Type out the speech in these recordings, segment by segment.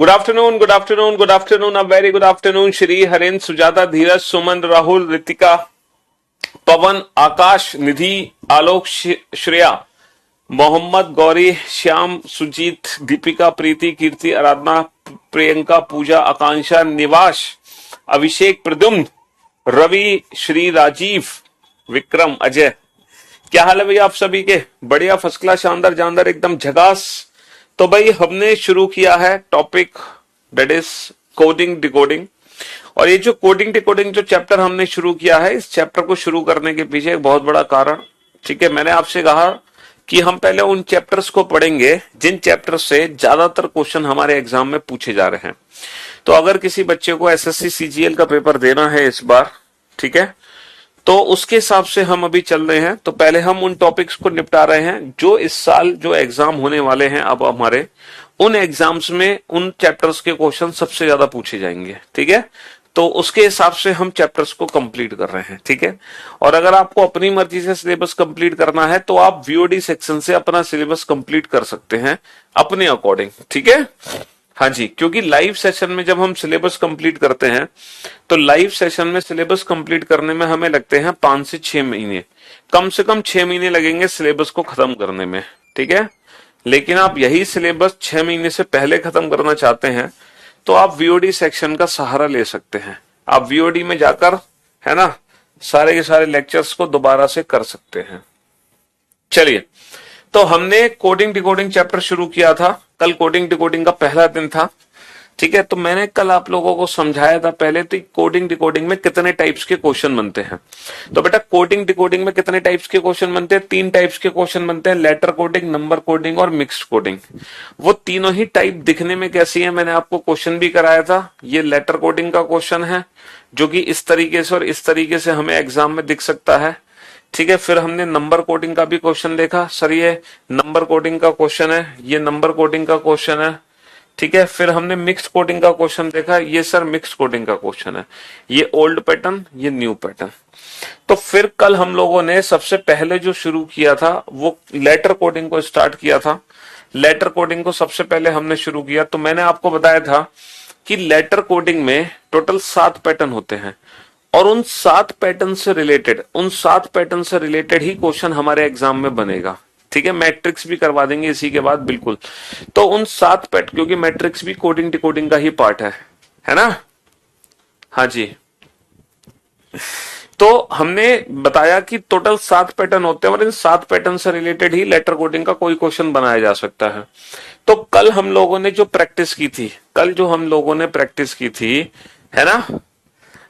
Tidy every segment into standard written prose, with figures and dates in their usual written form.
Good afternoon, good afternoon, good afternoon, a very good afternoon. Shri Harendra, Sujata, Dheeraj, Suman, Rahul, Ritika, Pawan, Akash, Nidhi, Alok, Shreya, Mohammad, Gauri, Shyam, Sujeet, Deepika, Preeti, Kirti, Aradhana, Priyanka, Pooja, Akanksha, Niwas, Abhishek, Pradyumna, Ravi, Shri, Rajiv, Vikram, Ajay. क्या हाल है भैया आप सभी के? बढ़िया, फर्स्ट क्लास, शानदार, जानदार, एकदम झकास। तो भाई हमने शुरू किया है topic that is coding decoding. और ये जो कोडिंग डिकोडिंग जो चैप्टर हमने शुरू किया है, इस चैप्टर को शुरू करने के पीछे एक बहुत बड़ा कारण, ठीक है, मैंने आपसे कहा कि हम पहले उन चैप्टर्स को पढ़ेंगे जिन चैप्टर से ज्यादातर क्वेश्चन हमारे एग्जाम में पूछे जा रहे हैं। तो अगर किसी बच्चे को एसएससी सीजीएल का पेपर देना है इस बार, ठीक है, तो उसके हिसाब से हम अभी चल रहे हैं। तो पहले हम उन टॉपिक्स को निपटा रहे हैं जो इस साल जो एग्जाम होने वाले हैं अब हमारे, उन एग्जाम्स में उन चैप्टर्स के क्वेश्चन सबसे ज्यादा पूछे जाएंगे, ठीक है। तो उसके हिसाब से हम चैप्टर्स को कंप्लीट कर रहे हैं, ठीक है। और अगर आपको अपनी मर्जी से सिलेबस कंप्लीट करना है तो आप वीओडी सेक्शन से अपना सिलेबस कंप्लीट कर सकते हैं अपने अकॉर्डिंग, ठीक है। हाँ जी, क्योंकि लाइव सेशन में जब हम सिलेबस कंप्लीट करते हैं तो लाइव सेशन में सिलेबस कंप्लीट करने में हमें लगते हैं 5 से 6 महीने, कम से कम 6 महीने लगेंगे सिलेबस को खत्म करने में, ठीक है। लेकिन आप यही सिलेबस 6 महीने से पहले खत्म करना चाहते हैं तो आप वीओडी सेक्शन का सहारा ले सकते हैं। आप वीओडी में जाकर, है ना, सारे के सारे लेक्चर्स को दोबारा से कर सकते हैं। चलिए, तो हमने कोडिंग डिकोडिंग चैप्टर शुरू किया था। कल कोडिंग डिकोडिंग का पहला दिन था, ठीक है। तो मैंने कल आप लोगों को समझाया था पहले तो कोडिंग डिकोडिंग में कितने टाइप्स के क्वेश्चन बनते हैं। तो बेटा कोडिंग डिकोडिंग में कितने टाइप्स के क्वेश्चन बनते हैं? 3 टाइप्स के क्वेश्चन बनते हैं, लेटर कोडिंग, नंबर कोडिंग और मिक्स्ड कोडिंग। वो तीनों ही टाइप दिखने में कैसी है मैंने आपको क्वेश्चन भी कराया था। ये लेटर कोडिंग का क्वेश्चन है जो कि इस तरीके से और इस तरीके से हमें एग्जाम में दिख सकता है, ठीक है। फिर हमने नंबर कोडिंग का भी क्वेश्चन देखा, सर ये नंबर कोडिंग का क्वेश्चन है, ये नंबर कोडिंग का क्वेश्चन है, ठीक है। फिर हमने मिक्स कोडिंग का क्वेश्चन देखा, ये सर मिक्स कोडिंग का क्वेश्चन है, ये ओल्ड पैटर्न, ये न्यू पैटर्न। तो फिर कल हम लोगों ने सबसे पहले जो शुरू किया था वो लेटर कोडिंग को स्टार्ट किया था। लेटर कोडिंग को सबसे पहले हमने शुरू किया। तो मैंने आपको बताया था कि लेटर कोडिंग में टोटल 7 पैटर्न होते हैं और उन 7 पैटर्न से रिलेटेड ही क्वेश्चन हमारे एग्जाम में बनेगा, ठीक है। मैट्रिक्स भी करवा देंगे इसी के बाद, बिल्कुल। तो उन 7 पैटर्न, क्योंकि मैट्रिक्स भी कोडिंग डिकोडिंग का ही पार्ट है ना। हाँ जी, तो हमने बताया कि टोटल 7 पैटर्न होते हैं और इन 7 पैटर्न से रिलेटेड ही लेटर कोडिंग का कोई क्वेश्चन बनाया जा सकता है। तो कल हम लोगों ने जो प्रैक्टिस की थी, है ना,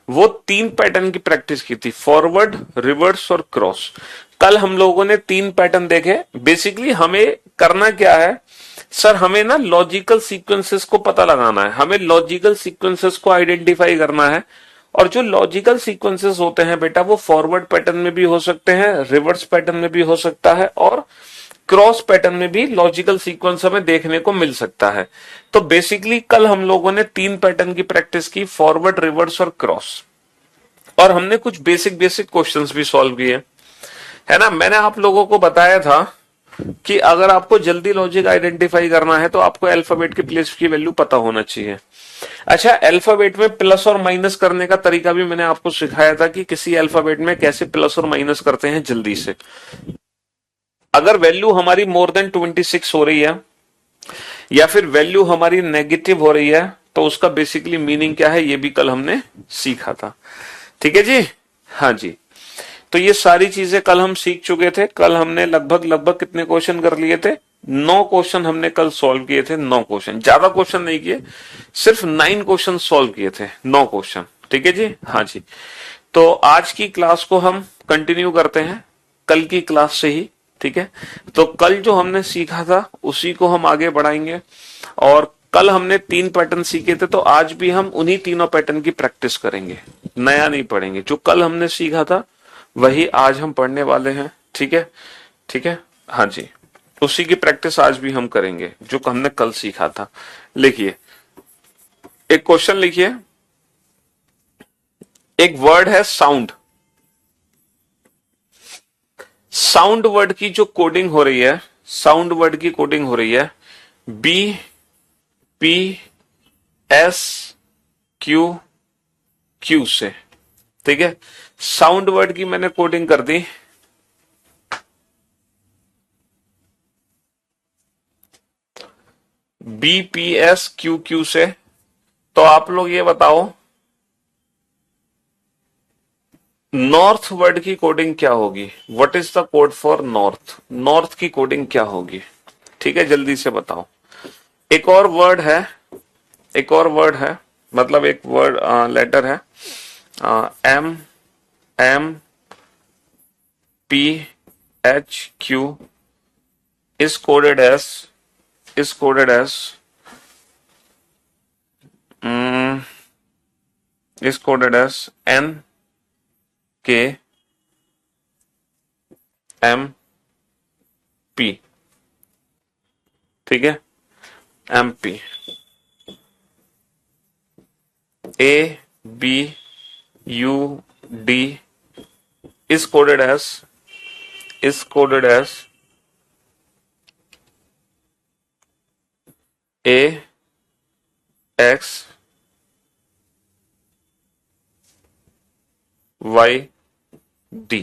वो 3 पैटर्न की प्रैक्टिस की थी, फॉरवर्ड, रिवर्स और क्रॉस। कल हम लोगों ने 3 पैटर्न देखे। बेसिकली हमें करना क्या है सर, हमें ना लॉजिकल सीक्वेंसेस को पता लगाना है, हमें लॉजिकल सीक्वेंसेस को आइडेंटिफाई करना है। और जो लॉजिकल सीक्वेंसेस होते हैं बेटा वो फॉरवर्ड पैटर्न में भी हो सकते हैं, रिवर्स पैटर्न में भी हो सकता है और क्रॉस पैटर्न में भी लॉजिकल सीक्वेंस हमें देखने को मिल सकता है। तो बेसिकली कल हम लोगों ने 3 पैटर्न की प्रैक्टिस की, फॉरवर्ड, रिवर्स और क्रॉस। और हमने कुछ बेसिक क्वेश्चंस भी सॉल्व किए, है ना। मैंने आप लोगों को बताया था कि अगर आपको जल्दी लॉजिक आइडेंटिफाई करना है तो आपको अल्फाबेट के प्लेस की वैल्यू पता होना चाहिए। अच्छा, अल्फाबेट में प्लस और माइनस करने का तरीका भी मैंने आपको सिखाया था कि किसी अल्फाबेट में कैसे प्लस और माइनस करते हैं जल्दी से। अगर वैल्यू हमारी मोर देन 26 हो रही है या फिर वैल्यू हमारी नेगेटिव हो रही है तो उसका बेसिकली मीनिंग क्या है ये भी कल हमने सीखा था, ठीक है जी। हाँ जी, तो ये सारी चीजें कल हम सीख चुके थे। कल हमने लगभग कितने क्वेश्चन कर लिए थे? 9 क्वेश्चन हमने कल सॉल्व किए थे। 9 क्वेश्चन, ज्यादा क्वेश्चन नहीं किए, सिर्फ 9 क्वेश्चन सॉल्व किए थे, 9 क्वेश्चन, ठीक है जी। हाँ जी, तो आज की क्लास को हम कंटिन्यू करते हैं कल की क्लास से ही, ठीक है। तो कल जो हमने सीखा था उसी को हम आगे बढ़ाएंगे। और कल हमने 3 पैटर्न सीखे थे तो आज भी हम उन्हीं तीनों पैटर्न की प्रैक्टिस करेंगे, नया नहीं पढ़ेंगे। जो कल हमने सीखा था वही आज हम पढ़ने वाले हैं, ठीक है, ठीक है। हाँ जी, उसी की प्रैक्टिस आज भी हम करेंगे जो हमने कल सीखा था। लिखिए, एक क्वेश्चन लिखिए। एक वर्ड है साउंड। साउंड वर्ड की जो कोडिंग हो रही है, साउंड वर्ड की कोडिंग हो रही है BPI। एस क्यू क्यू से, ठीक है। साउंड वर्ड की मैंने कोडिंग कर दी, बीपीएस क्यू क्यू से। तो आप लोग ये बताओ नॉर्थ वर्ड की कोडिंग क्या होगी? What is the code for north? North की कोडिंग क्या होगी? ठीक है, जल्दी से बताओ। एक और वर्ड है, एक और वर्ड है, मतलब एक वर्ड लेटर है, M M P H Q is coded as is coded as mm, is coded as N K M P, ठीक है। M P A B U D is coded as A X Y D,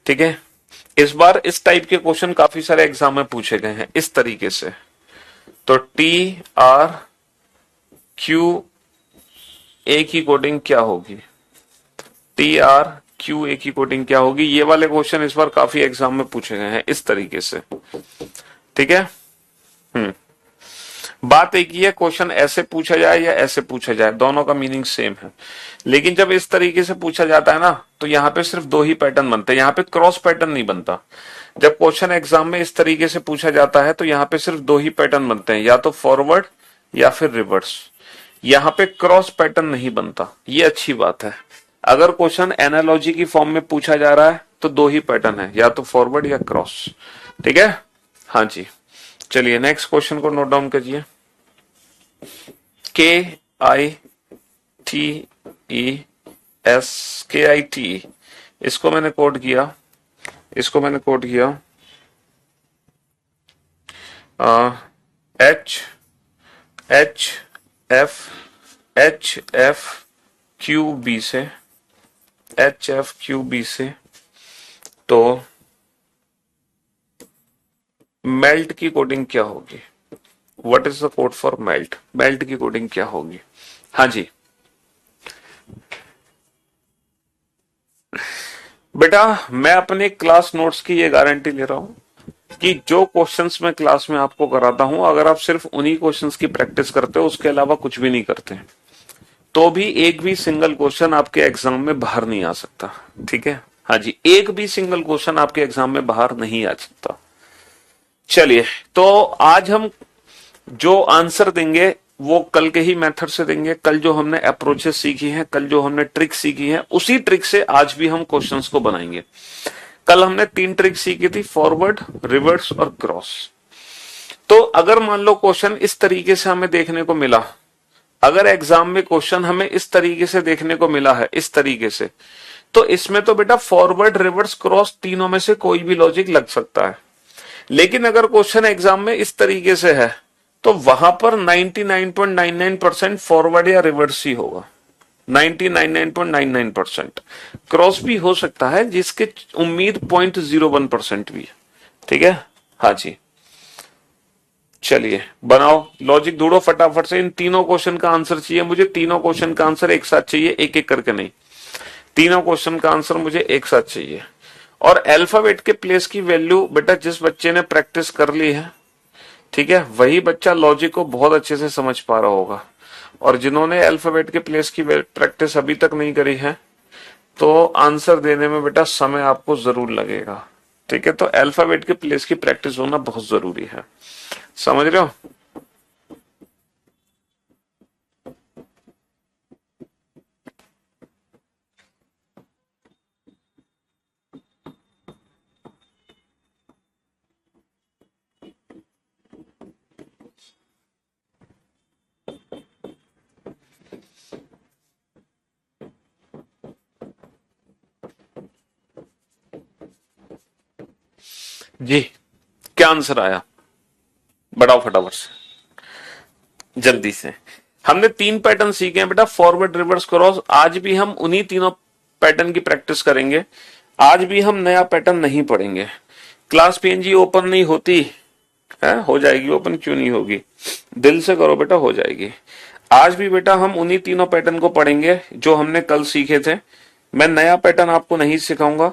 ठीक है। इस बार इस type के question काफी सारे exam में पूछे गए हैं इस तरीके से। तो टी आर क्यू ए की कोडिंग क्या होगी? टी आर क्यू ए की कोडिंग क्या होगी? ये वाले क्वेश्चन इस बार काफी एग्जाम में पूछे गए हैं इस तरीके से, ठीक है। बात एक ही है, क्वेश्चन ऐसे पूछा जाए या ऐसे पूछा जाए, दोनों का मीनिंग सेम है। लेकिन जब इस तरीके से पूछा जाता है ना, तो यहाँ पे सिर्फ दो ही पैटर्न बनते हैं, यहाँ पे क्रॉस पैटर्न नहीं बनता। जब क्वेश्चन एग्जाम में इस तरीके से पूछा जाता है तो यहाँ पे सिर्फ दो ही पैटर्न बनते हैं, या तो फॉरवर्ड या फिर रिवर्स। यहाँ पे क्रॉस पैटर्न नहीं बनता, ये अच्छी बात है। अगर क्वेश्चन एनालॉजी की फॉर्म में पूछा जा रहा है तो दो ही पैटर्न है, या तो फॉरवर्ड या क्रॉस, ठीक है। हाँ जी, चलिए नेक्स्ट क्वेश्चन को नोट डाउन करिए। KITES इसको मैंने कोड किया, इसको मैंने कोड किया HFQB से, HFQB से। तो मेल्ट की कोडिंग क्या होगी? What is the code for melt? Melt की कोडिंग क्या होगी? हाँ जी बेटा, मैं अपने क्लास नोट्स की ये गारंटी ले रहा हूं कि जो क्वेश्चंस मैं क्लास में आपको कराता हूं, अगर आप सिर्फ उन्हीं क्वेश्चंस की प्रैक्टिस करते हो, उसके अलावा कुछ भी नहीं करते, तो भी एक भी सिंगल क्वेश्चन आपके एग्जाम में बाहर नहीं आ सकता, ठीक है। हाँ जी, एक भी सिंगल क्वेश्चन आपके एग्जाम में बाहर नहीं आ सकता। चलिए, तो आज हम जो आंसर देंगे वो कल के ही मेथड से देंगे। कल जो हमने अप्रोचेस सीखी हैं, कल जो हमने ट्रिक सीखी हैं, उसी ट्रिक से आज भी हम क्वेश्चंस को बनाएंगे। कल हमने 3 ट्रिक सीखी थी, फॉरवर्ड, रिवर्स और क्रॉस। तो अगर मान लो क्वेश्चन इस तरीके से हमें देखने को मिला, अगर एग्जाम में क्वेश्चन हमें इस तरीके से देखने को मिला है, इस तरीके से, तो इसमें तो बेटा फॉरवर्ड, रिवर्स, क्रॉस तीनों में से कोई भी लॉजिक लग सकता है। लेकिन अगर क्वेश्चन एग्जाम में इस तरीके से है तो वहां पर 99.99% फॉरवर्ड या रिवर्स ही होगा। 99.99% क्रॉस भी हो सकता है, जिसके उम्मीद 0.01% भी है, ठीक है। हाँ जी, चलिए बनाओ लॉजिक, ढूंढो फटाफट से। इन तीनों क्वेश्चन का आंसर चाहिए मुझे, तीनों क्वेश्चन का आंसर एक साथ चाहिए, एक एक करके नहीं, तीनों क्वेश्चन का आंसर मुझे एक साथ चाहिए। और अल्फाबेट के प्लेस की वैल्यू बेटा जिस बच्चे ने प्रैक्टिस कर ली है, ठीक है, वही बच्चा लॉजिक को बहुत अच्छे से समझ पा रहा होगा। और जिन्होंने अल्फाबेट के प्लेस की प्रैक्टिस अभी तक नहीं करी है, तो आंसर देने में बेटा समय आपको जरूर लगेगा, ठीक है। तो अल्फाबेट के प्लेस की प्रैक्टिस होना बहुत जरूरी है, समझ रहे हो। जी, क्या आंसर आया? बढ़ाओ फटाफट से। जल्दी से। हमने 3 पैटर्न सीखे हैं बेटा, फॉरवर्ड, रिवर्स, क्रॉस। आज भी हम उन्हीं तीनों पैटर्न की प्रैक्टिस करेंगे। आज भी हम नया पैटर्न नहीं पढ़ेंगे। क्लास पीएनजी ओपन नहीं होती है, हो जाएगी ओपन, क्यों नहीं होगी? दिल से करो बेटा, हो जाएगी। आज भी बेटा हम उन्हीं तीनों पैटर्न को पढ़ेंगे जो हमने कल सीखे थे। मैं नया पैटर्न आपको नहीं सिखाऊंगा,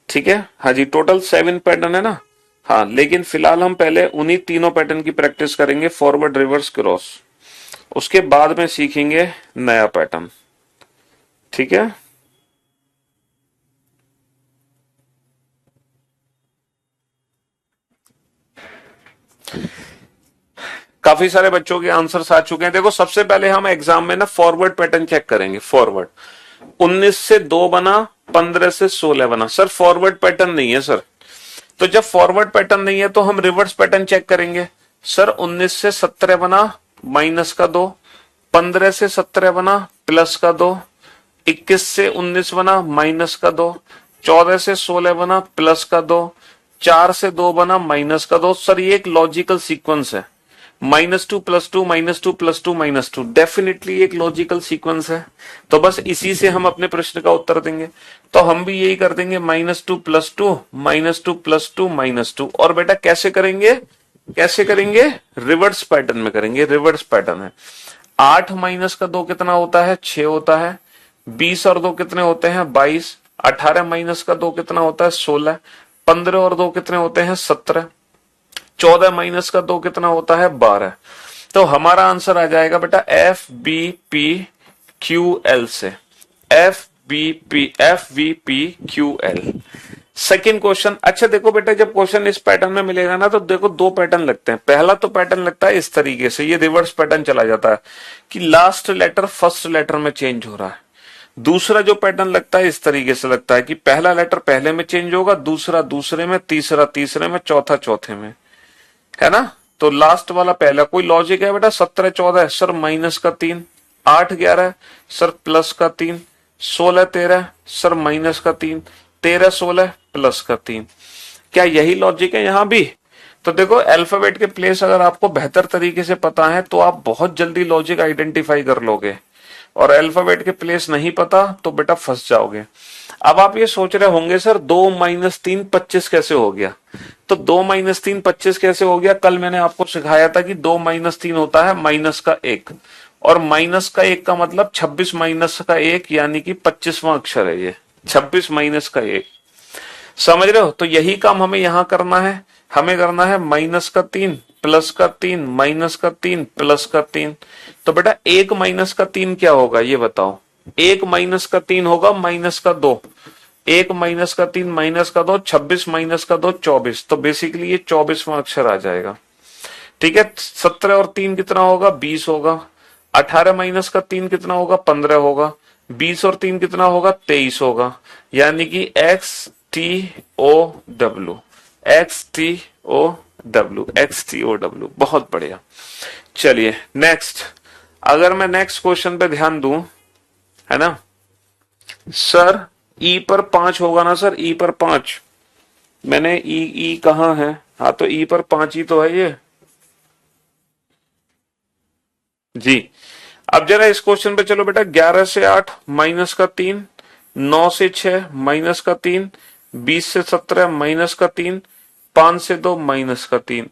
ठीक है? हाँ जी, टोटल 7 पैटर्न है ना। हाँ, लेकिन फिलहाल हम पहले उन्हीं तीनों पैटर्न की प्रैक्टिस करेंगे, फॉरवर्ड, रिवर्स, क्रॉस। उसके बाद में सीखेंगे नया पैटर्न, ठीक है? काफी सारे बच्चों के आंसर्स आ चुके हैं। देखो, सबसे पहले हम एग्जाम में ना फॉरवर्ड पैटर्न चेक करेंगे। फॉरवर्ड 19 से 2 बना, 15 से 16 बना। सर फॉरवर्ड पैटर्न नहीं है सर। तो जब फॉरवर्ड पैटर्न नहीं है तो हम रिवर्स पैटर्न चेक करेंगे। सर 19 से 17 बना, माइनस का 2। 15 से 17 बना, प्लस का 2। 21 से 19 बना, माइनस का 2। 14 से 16 बना, प्लस का 2। 4 से 2 बना, माइनस का 2। सर ये एक लॉजिकल सीक्वेंस है। -2 +2 -2 +2 -2 डेफिनेटली एक लॉजिकल सीक्वेंस है। तो बस इसी से हम अपने प्रश्न का उत्तर देंगे। तो हम भी यही कर देंगे, -2 +2 -2 +2 -2। और बेटा कैसे करेंगे? कैसे करेंगे? रिवर्स पैटर्न में करेंगे। रिवर्स पैटर्न है। 8 माइनस का 2 कितना होता है? 6 होता है। 20 और 2 कितने होते हैं? 22। 18 माइनस का 2 कितना होता है? 16। 15 और 2 कितने होते हैं? 17। 14 माइनस का 2 कितना होता है? 12। तो हमारा आंसर आ जाएगा बेटा FBPQL से। FVPQL। Second question. अच्छा देखो बेटा, जब क्वेश्चन इस पैटर्न में मिलेगा ना तो देखो 2 पैटर्न लगते हैं। पहला तो पैटर्न लगता है इस तरीके से, ये रिवर्स पैटर्न चला जाता है कि लास्ट लेटर फर्स्ट लेटर में चेंज हो रहा है। दूसरा जो पैटर्न लगता है इस तरीके से लगता है कि पहला लेटर पहले में चेंज होगा, दूसरा दूसरे में, तीसरा तीसरे में, चौथा चौथे में, है ना? तो लास्ट वाला पहला। कोई लॉजिक है बेटा? 17 14 सर माइनस का 3। 8 11 सर प्लस का 3। 16 13 सर माइनस का 3। 13 16 प्लस का 3। क्या यही लॉजिक है यहां भी? तो देखो, अल्फाबेट के प्लेस अगर आपको बेहतर तरीके से पता है तो आप बहुत जल्दी लॉजिक आइडेंटिफाई कर लोगे, और अल्फाबेट के प्लेस नहीं पता तो बेटा फंस जाओगे। अब आप ये सोच रहे होंगे सर 2 - 3 25 कैसे हो गया? तो 2 - 3 25 कैसे हो गया? कल मैंने आपको सिखाया था कि 2 - 3 होता है माइनस का 1, और माइनस का 1 का मतलब 26 माइनस का 1 यानी कि 25वां अक्षर है ये। 26 माइनस का 1, समझ रहे हो? तो यही काम हमें यहां करना है। हमें करना है माइनस का 3 प्लस का 3 माइनस का 3 प्लस का 3। तो बेटा 1 माइनस का 3 क्या होगा ये बताओ? 1 माइनस का 3 होगा माइनस का 2। 1 माइनस का 3 माइनस का 2, 26 माइनस का 2 24। तो बेसिकली ये 24वां अक्षर आ जाएगा, ठीक है? 17 और 3 कितना होगा? 20 होगा। 18 माइनस का 3 कितना होगा? 15 होगा। 20 और 3 कितना होगा? 23 होगा। यानी कि XTOW, XTOW, XTOW। बहुत बढ़िया। चलिए नेक्स्ट। अगर मैं नेक्स्ट क्वेश्चन पे ध्यान दूं, है ना सर, ई पर 5 होगा ना सर? ई पर 5, मैंने ई कहां है? हाँ तो ई पर 5 ही तो है ये जी। अब जरा इस क्वेश्चन पे चलो बेटा। 11 से 8 माइनस का 3, 9 से 6 माइनस का 3, 20 से 17 माइनस का 3, 5 से 2 माइनस का 3।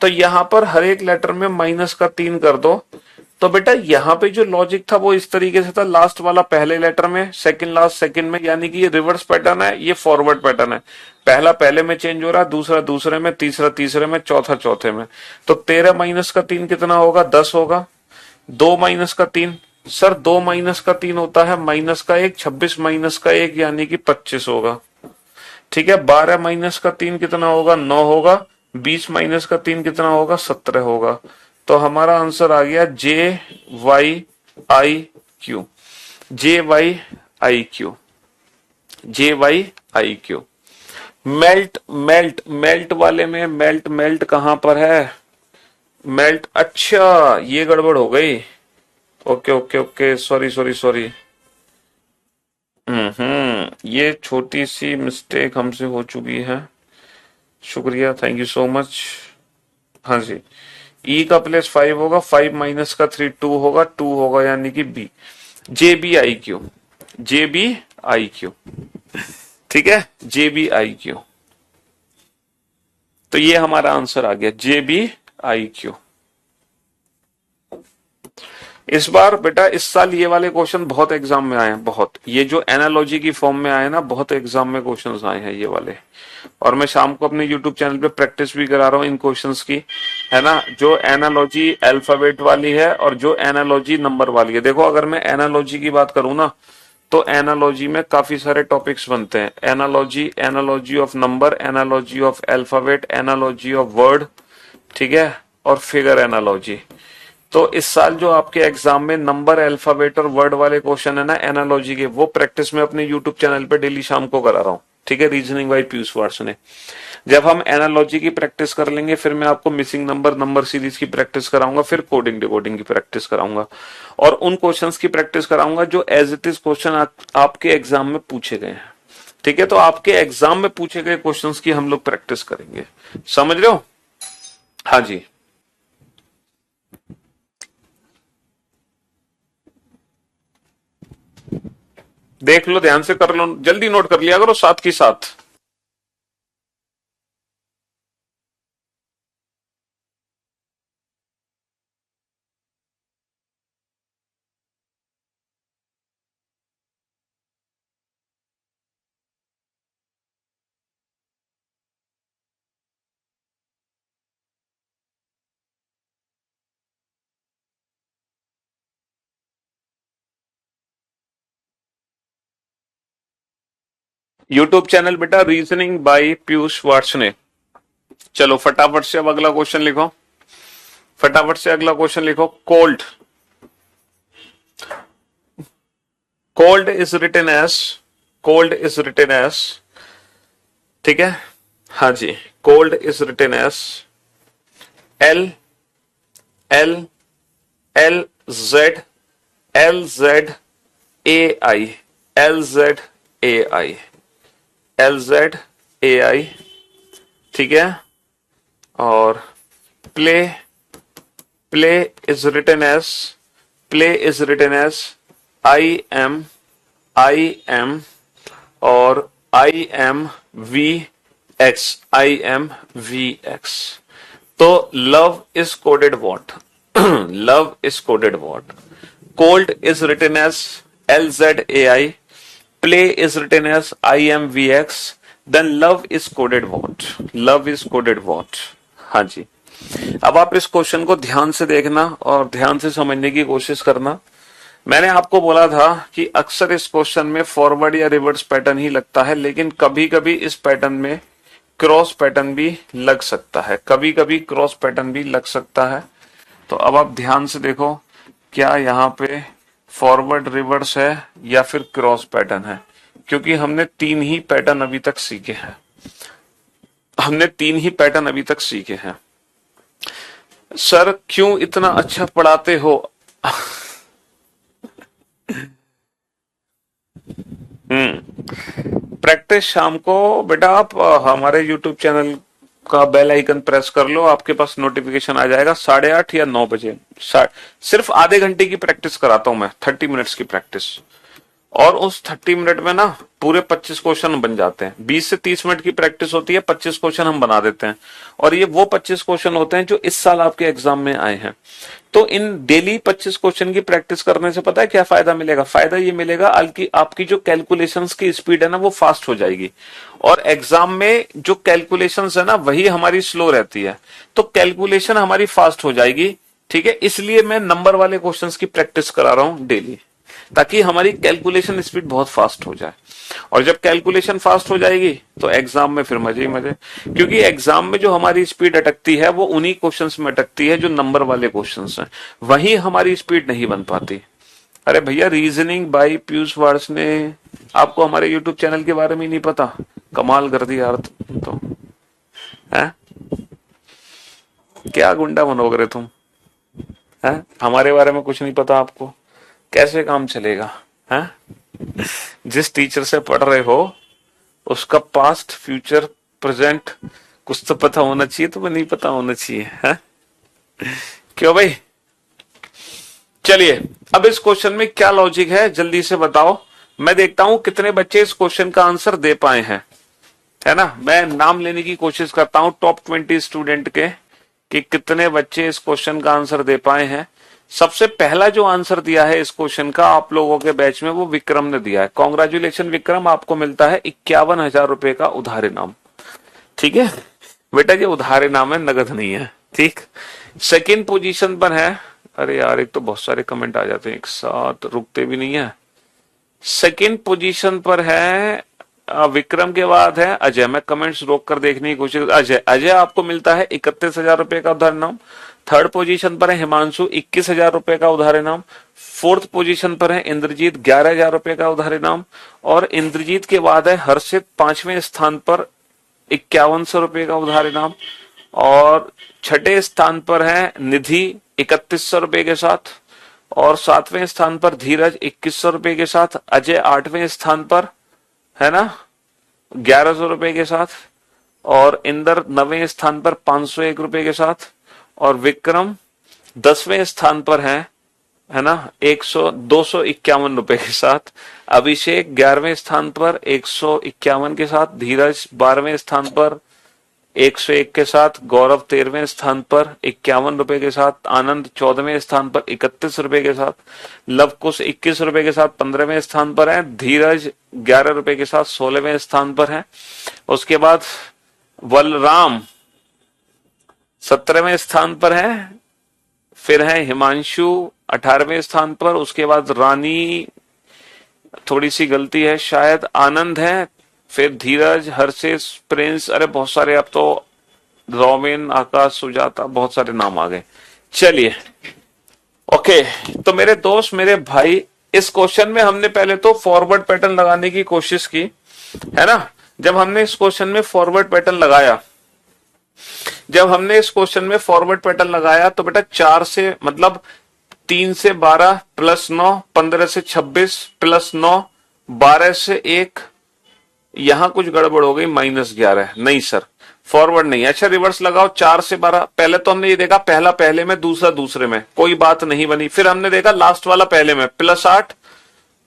तो यहां पर हर एक लेटर में माइनस का 3 कर दो। तो बेटा यहाँ पे जो लॉजिक था वो इस तरीके से था, लास्ट वाला पहले लेटर में, सेकंड लास्ट सेकंड में, यानी कि ये रिवर्स पैटर्न है, ये फॉरवर्ड पैटर्न है। पहला पहले में चेंज हो रहा है, दूसरा दूसरे में, तीसरा तीसरे में, चौथा चौथे में। तो 13 माइनस का 3 कितना होगा? 10 होगा। 2 माइनस का 3 सर, 2 माइनस का 3 होता है माइनस का 1। 26 माइनस का 1 यानी कि 25 होगा, ठीक है? 12 माइनस का 3 कितना होगा? 9 होगा। 20 माइनस का 3 कितना होगा? 17 होगा। तो हमारा आंसर आ गया JYIQ। JYIQ, JYIQ। Melt melt melt वाले में मेल्ट, मेल्ट कहां पर है? मेल्ट, अच्छा ये गड़बड़ हो गई। Okay okay okay, sorry sorry sorry. ये छोटी सी मिस्टेक हमसे हो चुकी है। शुक्रिया, थैंक यू सो मच। हाँ जी, ई का प्लस 5 होगा, 5 माइनस का 3 2 होगा, 2 होगा यानी कि B, J B I Q, J B I Q, ठीक है, जे बी आई क्यू। तो ये हमारा आंसर आ गया, जे बी आई क्यू। इस बार बेटा इस साल ये वाले क्वेश्चन बहुत एग्जाम में आए हैं, बहुत, ये जो एनालॉजी की फॉर्म में आए ना, बहुत एग्जाम में क्वेश्चंस आए हैं ये वाले। और मैं शाम को अपने यूट्यूब चैनल पे प्रैक्टिस भी करा रहा हूँ इन क्वेश्चंस की, है ना, जो एनालॉजी अल्फाबेट वाली है और जो एनालॉजी नंबर वाली है। देखो अगर मैं एनालॉजी की बात करूं ना, तो एनालॉजी में काफी सारे टॉपिक्स बनते हैं, analogy, analogy of number, analogy of alphabet, analogy of word, ठीक है, और फिगर एनालॉजी। तो इस साल जो आपके एग्जाम में नंबर, अल्फाबेट और वर्ड वाले क्वेश्चन है ना एनालॉजी के, वो प्रैक्टिस में अपने यूट्यूब चैनल पे डेली शाम को करा रहा हूँ, ठीक है, रीजनिंग बाय पीयूष वार्ष्णेय। जब हम एनालॉजी की प्रैक्टिस कर लेंगे, फिर मैं आपको मिसिंग नंबर, नंबर सीरीज की प्रैक्टिस कराऊंगा, फिर कोडिंग डिकोडिंग की प्रैक्टिस कराऊंगा, और उन क्वेश्चंस की प्रैक्टिस कराऊंगा जो एज इट इज क्वेश्चन आपके एग्जाम में पूछे गए हैं, ठीक है। तो आपके एग्जाम में पूछे गए क्वेश्चंस की हम लोग प्रैक्टिस करेंगे, समझ रहे हो? हाँ जी, देख लो, ध्यान से कर लो, जल्दी नोट कर लिया करो साथ की साथ। यूट्यूब चैनल बेटा रीजनिंग बाय पीयूष वार्ष्णेय। चलो फटाफट से अब अगला क्वेश्चन लिखो, फटाफट से अगला क्वेश्चन लिखो। Cold, cold is written as, cold is written as, ठीक है, हाँ जी, cold is written as L L L Z, L Z A I, L Z A I, L Z A I, ठीक है। और play, play is written as, play is written as I M, I M, और I M V X, I M V X. तो love is coded what, love is coded what? Cold is written as L Z A I, play is written as I M V X, then love is coded what? Love is coded what? हाँ जी, अब आप इस question को ध्यान से देखना और ध्यान से समझने की कोशिश करना। मैंने आपको बोला था कि अक्सर इस क्वेश्चन में फॉरवर्ड या रिवर्स पैटर्न ही लगता है, लेकिन कभी कभी इस पैटर्न में क्रॉस पैटर्न भी लग सकता है, कभी कभी क्रॉस पैटर्न भी लग सकता है। तो अब आप ध्यान से देखो, क्या यहाँ पे फॉरवर्ड रिवर्स है या फिर क्रॉस पैटर्न है, क्योंकि हमने 3 ही पैटर्न अभी तक सीखे हैं, हमने 3 ही पैटर्न अभी तक सीखे हैं। सर क्यों इतना अच्छा पढ़ाते हो? प्रैक्टिस शाम को बेटा आप हमारे यूट्यूब चैनल का बेल आइकन प्रेस कर लो, आपके पास नोटिफिकेशन आ जाएगा 8:30 या 9 बजे। सिर्फ आधे घंटे की प्रैक्टिस कराता हूं मैं, 30 मिनट्स की प्रैक्टिस, और उस 30 मिनट में ना पूरे 25 क्वेश्चन बन जाते हैं। 20 से 30 मिनट की प्रैक्टिस होती है, 25 क्वेश्चन हम बना देते हैं, और ये वो 25 क्वेश्चन होते हैं जो इस साल आपके एग्जाम में आए हैं। तो इन डेली 25 क्वेश्चन की प्रैक्टिस करने से पता है क्या फायदा मिलेगा? फायदा ये मिलेगा आपकी जो कैलकुलेशंस की स्पीड है ना वो फास्ट हो जाएगी, और एग्जाम में जो कैलकुलेशंस है ना वही हमारी स्लो रहती है, तो कैलकुलेशन हमारी फास्ट हो जाएगी, ठीक है। इसलिए मैं नंबर वाले क्वेश्चंस की प्रैक्टिस करा रहा हूं डेली, ताकि हमारी कैलकुलेशन स्पीड बहुत फास्ट हो जाए, और जब कैलकुलेशन फास्ट हो जाएगी तो एग्जाम में फिर मजे ही मजे, क्योंकि एग्जाम में जो हमारी स्पीड अटकती है वो उन्हीं क्वेश्चंस में अटकती है जो नंबर वाले क्वेश्चंस हैं, वहीं हमारी स्पीड नहीं बन पाती। अरे भैया रीजनिंग बाय पीयूष वार्ष्णेय, आपको हमारे यूट्यूब चैनल के बारे में ही नहीं पता? कमाल कर दिया यार तुम तो, है क्या गुंडा बनोगे तुम, है हमारे बारे में कुछ नहीं पता आपको? कैसे काम चलेगा? है जिस टीचर से पढ़ रहे हो उसका पास्ट, फ्यूचर, प्रेजेंट कुछ तो पता होना चाहिए, तो नहीं पता होना चाहिए, है? क्यों भाई? चलिए, अब इस क्वेश्चन में क्या लॉजिक है जल्दी से बताओ। मैं देखता हूं कितने बच्चे इस क्वेश्चन का आंसर दे पाए हैं, है ना। मैं नाम लेने की कोशिश करता हूं टॉप 20 स्टूडेंट के कि कितने बच्चे इस क्वेश्चन का आंसर दे पाए हैं। सबसे पहला जो आंसर दिया है इस क्वेश्चन का आप लोगों के बैच में, वो विक्रम ने दिया है। कॉन्ग्रेचुलेशन विक्रम, आपको मिलता है 51,000 रुपए का उधार इनाम। ठीक है बेटा, ये उधार इनाम है, नगद नहीं है। ठीक, सेकंड पोजीशन पर है, अरे यार एक तो बहुत सारे कमेंट आ जाते हैं एक साथ, रुकते भी नहीं है। सेकंड पोजीशन पर है विक्रम के बाद है अजय। मैं कमेंट्स रोक कर देखने की कोशिश, अजय आपको मिलता है 31,000 रुपए का उधार इनाम। थर्ड पोजीशन पर है हिमांशु, 21,000 रुपए का उधार इनाम। फोर्थ पोजीशन पर है इंद्रजीत, 11,000 रुपए का उधार इनाम। और इंद्रजीत के बाद है हर्षित, 5वें स्थान पर 5100 रुपए का उधार इनाम। और छठे स्थान पर है निधि 3100 रुपए के साथ। और 7वें स्थान पर धीरज 2100 रुपए के साथ। अजय 8वें स्थान पर है ना 1100 रुपए के साथ। और इंदर 9वें स्थान पर 501 रुपए के साथ। और विक्रम 10वें स्थान पर है ना 251 रुपए के साथ। अभिषेक 11वें स्थान पर 151 के साथ। धीरज 12वें स्थान पर 101 के साथ। गौरव 13वें स्थान पर 51 रुपए के साथ। आनंद 14वें स्थान पर 31 रुपए के साथ। लवकुश 21 रुपए के साथ 15वें स्थान पर है। धीरज 11 रुपए के साथ 16वें स्थान पर है। उसके बाद बलराम 17वें स्थान पर है। फिर है हिमांशु 18वें स्थान पर। उसके बाद रानी, थोड़ी सी गलती है शायद, आनंद है। फिर धीरज, हर्षित, प्रिंस, अरे बहुत सारे, अब तो रोमिन, आकाश, सुजाता, बहुत सारे नाम आ गए। चलिए ओके, तो मेरे दोस्त, मेरे भाई, इस क्वेश्चन में हमने पहले तो फॉरवर्ड पैटर्न लगाने की कोशिश की, है ना। जब हमने इस क्वेश्चन में फॉरवर्ड पैटर्न लगाया, तो बेटा 4 से मतलब 3 से 12 प्लस 9, 15 से 26 प्लस 9, 12 से 1, यहां कुछ गड़बड़ हो गई, -11। नहीं सर, फॉरवर्ड नहीं। अच्छा रिवर्स लगाओ, 4 से 12। पहले तो हमने ये देखा पहला पहले में, दूसरा दूसरे में, कोई बात नहीं बनी। फिर हमने देखा लास्ट वाला पहले में, +8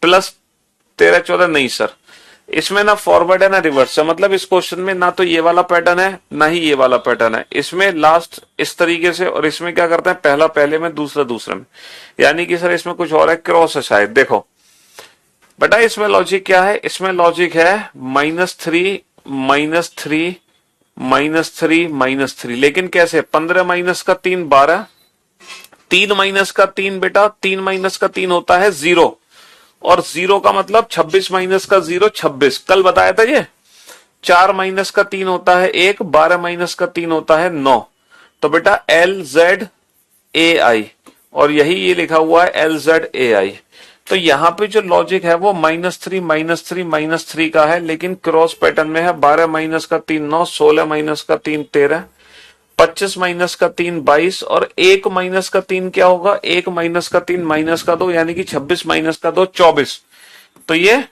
प्लस 13 14। नहीं सर, इसमें ना फॉरवर्ड है ना रिवर्स है। मतलब इस क्वेश्चन में ना तो ये वाला पैटर्न है ना ही ये वाला पैटर्न है। इसमें लास्ट इस तरीके से, और इसमें क्या करते हैं, पहला पहले में दूसरा दूसरे में। यानी कि सर इसमें कुछ और है, क्रॉस है शायद। देखो बेटा इसमें लॉजिक क्या है, इसमें लॉजिक है -3 -3 -3 -3। लेकिन कैसे, 15 माइनस का 3 12, 3 माइनस का 3 बेटा, 3 माइनस का 3 होता है 0। और 0 का मतलब 26 माइनस का 0 26, कल बताया था ये। 4 माइनस का 3 होता है 1, 12 माइनस का 3 होता है 9। तो बेटा LZAI, और यही ये लिखा हुआ है LZAI। तो यहां पे जो लॉजिक है वो -3 -3 -3 का है, लेकिन क्रॉस पैटर्न में है। 12 माइनस का 3 9, 16 माइनस का 3 13, 25 माइनस का 3 22, और 1 माइनस का 3 क्या होगा, 1 माइनस का 3 माइनस का 2, यानी कि 26 माइनस का 2 24। तो ये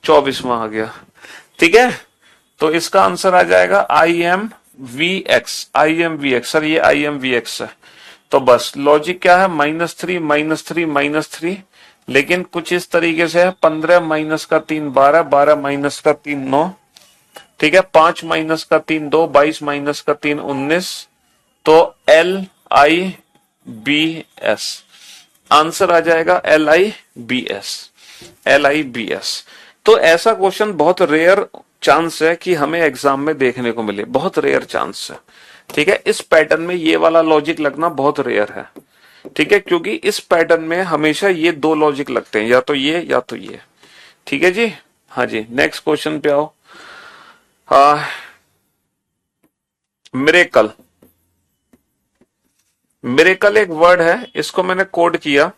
24वां आ गया। ठीक है, तो इसका आंसर आ जाएगा IMVX। IMVX सर, ये IMVX है। तो बस लॉजिक क्या है, -3 -3 -3, लेकिन कुछ इस तरीके से है। 15 माइनस का 3 12, 12 माइनस का 3 9, ठीक है। 5 माइनस का 3 2, 22 माइनस का 3 19। तो LIBS आंसर आ जाएगा, LIBS। तो ऐसा क्वेश्चन बहुत रेयर चांस है कि हमें एग्जाम में देखने को मिले, बहुत रेयर चांस है। ठीक है, इस पैटर्न में ये वाला लॉजिक लगना बहुत रेयर है। ठीक है, क्योंकि इस पैटर्न में हमेशा ये 2 लॉजिक लगते हैं, या तो ये या तो ये। ठीक है जी, हाँ जी, नेक्स्ट क्वेश्चन पे आओ। मिरेकल, मिरेकल एक वर्ड है, इसको मैंने कोड किया,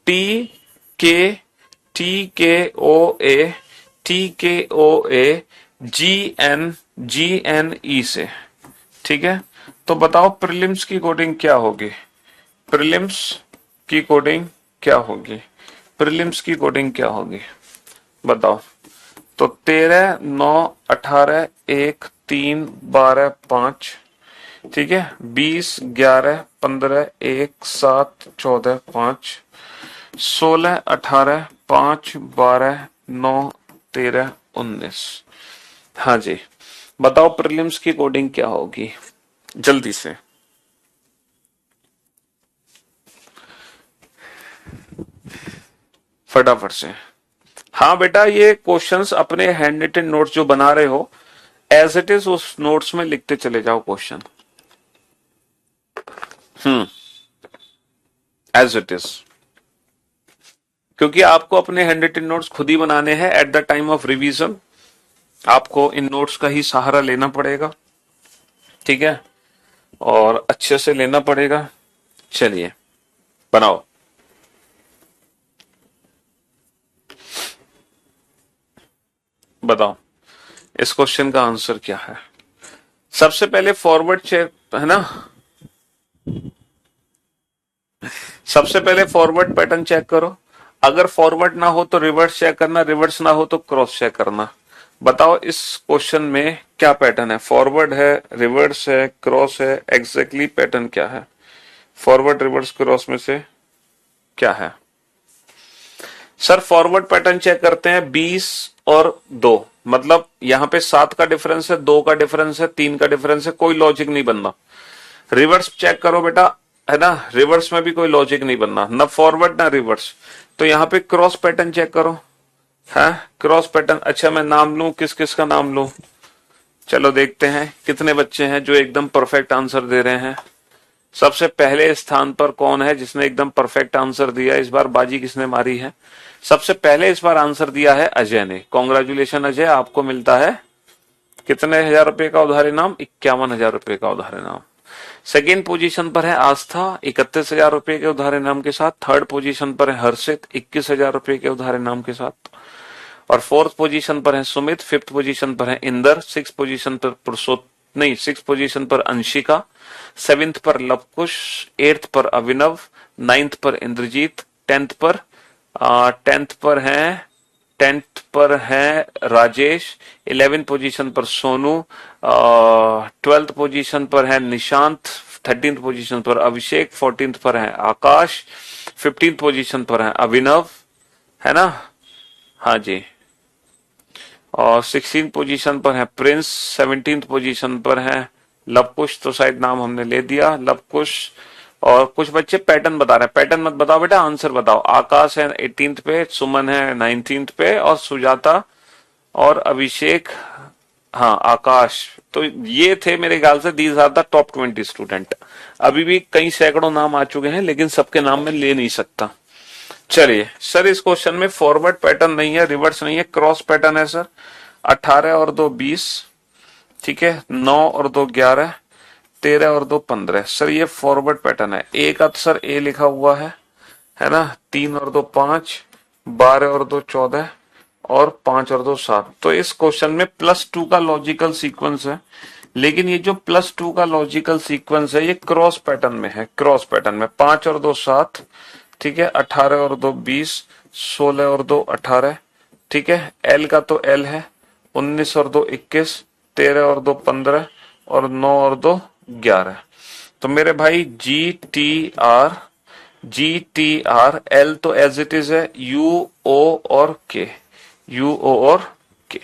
TKOA से। ठीक है, तो बताओ प्रीलिम्स की कोडिंग क्या होगी, बताओ। तो 13 9 18 1 3 12 5 ठीक है, 20, 11, 15, 1, 7, 14, 5, 16, 18, 5, 12, 9, 13, 19। हाँ जी, बताओ प्रीलिम्स की कोडिंग क्या होगी, जल्दी से। फटाफट से। हाँ बेटा, ये क्वेश्चंस अपने हैंड रिटन नोट्स जो बना रहे हो एज इट इज उस नोट्स में लिखते चले जाओ क्वेश्चन। एज इट इज, क्योंकि आपको अपने हैंड रिटन नोट्स खुद ही बनाने हैं at the time of revision. आपको इन नोट्स का ही सहारा लेना पड़ेगा, ठीक है, और अच्छे से लेना पड़ेगा। चलिए बनाओ। बताओ इस क्वेश्चन का आंसर क्या है। सबसे पहले फॉरवर्ड चेक है ना, सबसे पहले फॉरवर्ड पैटर्न चेक करो। अगर फॉरवर्ड ना हो तो रिवर्स चेक करना, रिवर्स ना हो तो क्रॉस चेक करना। बताओ इस क्वेश्चन में क्या पैटर्न है, फॉरवर्ड है, रिवर्स है, क्रॉस है, एग्जैक्टली पैटर्न क्या है, फॉरवर्ड रिवर्स क्रॉस में से क्या है। सर फॉरवर्ड पैटर्न चेक करते हैं, 20 और 2, मतलब यहां पे 7 का डिफरेंस है, 2 का डिफरेंस है, 3 का डिफरेंस है, कोई लॉजिक नहीं बनना। रिवर्स चेक करो बेटा, है ना, रिवर्स में भी कोई लॉजिक नहीं बनना, ना फॉरवर्ड ना रिवर्स। तो यहां पे क्रॉस पैटर्न चेक करो, है क्रॉस पैटर्न। अच्छा मैं नाम लूं, किस किस का नाम लूं, चलो देखते हैं कितने बच्चे हैं जो एकदम परफेक्ट आंसर दे रहे हैं। सबसे पहले स्थान पर कौन है जिसने एकदम परफेक्ट आंसर दिया, इस बार बाजी किसने मारी है। सबसे पहले इस बार आंसर दिया है अजय ने, कॉन्ग्रेचुलेशन अजय, आपको मिलता है कितने हजार रुपए का उधार इनाम, 51,000 रुपए का उधार इनाम। सेकेंड पोजीशन पर है आस्था, 31,000 रुपए के उधार इनाम के साथ। थर्ड पोजीशन पर है हर्षित, 21,000 रुपए के उधार इनाम के साथ। और फोर्थ पोजीशन पर है सुमित, फिफ्थ पोजीशन पर है इंदर, सिक्स पोजीशन पर नहीं, सिक्स पोजीशन पर अंशिका, सेवेंथ पर लवकुश, एट्थ पर अभिनव, नाइन्थ पर इंद्रजीत, टेंथ पर है राजेश, 11th पोजीशन पर सोनू, 12th पोजीशन पर है निशांत, 13th पोजीशन पर अभिषेक, 14th पर है आकाश, 15th पोजीशन पर है अभिनव, है ना, हाँ जी, और 16th पोजीशन पर है प्रिंस, 17th पोजीशन पर है लवकुश, तो शायद नाम हमने ले दिया लवकुश। और कुछ बच्चे पैटर्न बता रहे हैं, पैटर्न मत बताओ बेटा, आंसर बताओ। आकाश है 18th पे, सुमन है 19th पे, और सुजाता और अभिषेक, हाँ आकाश। तो ये थे मेरे ख्याल से, these are the top 20 student. अभी भी कई सैकड़ों नाम आ चुके हैं, लेकिन सबके नाम में ले नहीं सकता। चलिए सर, इस क्वेश्चन में फॉरवर्ड पैटर्न नहीं है, रिवर्स नहीं है, क्रॉस पैटर्न है सर। 18 और 2 20, ठीक है, 9 और 2 11, 13 और 2 15। सर ये फॉरवर्ड पैटर्न है। एक अर्थ सर ए लिखा हुआ है ना, 3 और 2 5, 12 और 2 14, और 5 और 2 7। तो इस क्वेश्चन में +2 का लॉजिकल सीक्वेंस है, लेकिन ये जो +2 का लॉजिकल सीक्वेंस है ये क्रॉस पैटर्न में है, क्रॉस पैटर्न में 5 और 2 7, ठीक है, 18 और 2 20, 16 और 2 18, ठीक है, एल का तो एल है, 19 और 2 21, 13 और 2 15, और 9 और 2 11। तो मेरे भाई जी टी आर एल तो एज इट इज है, यू ओ और के, यू ओ और के,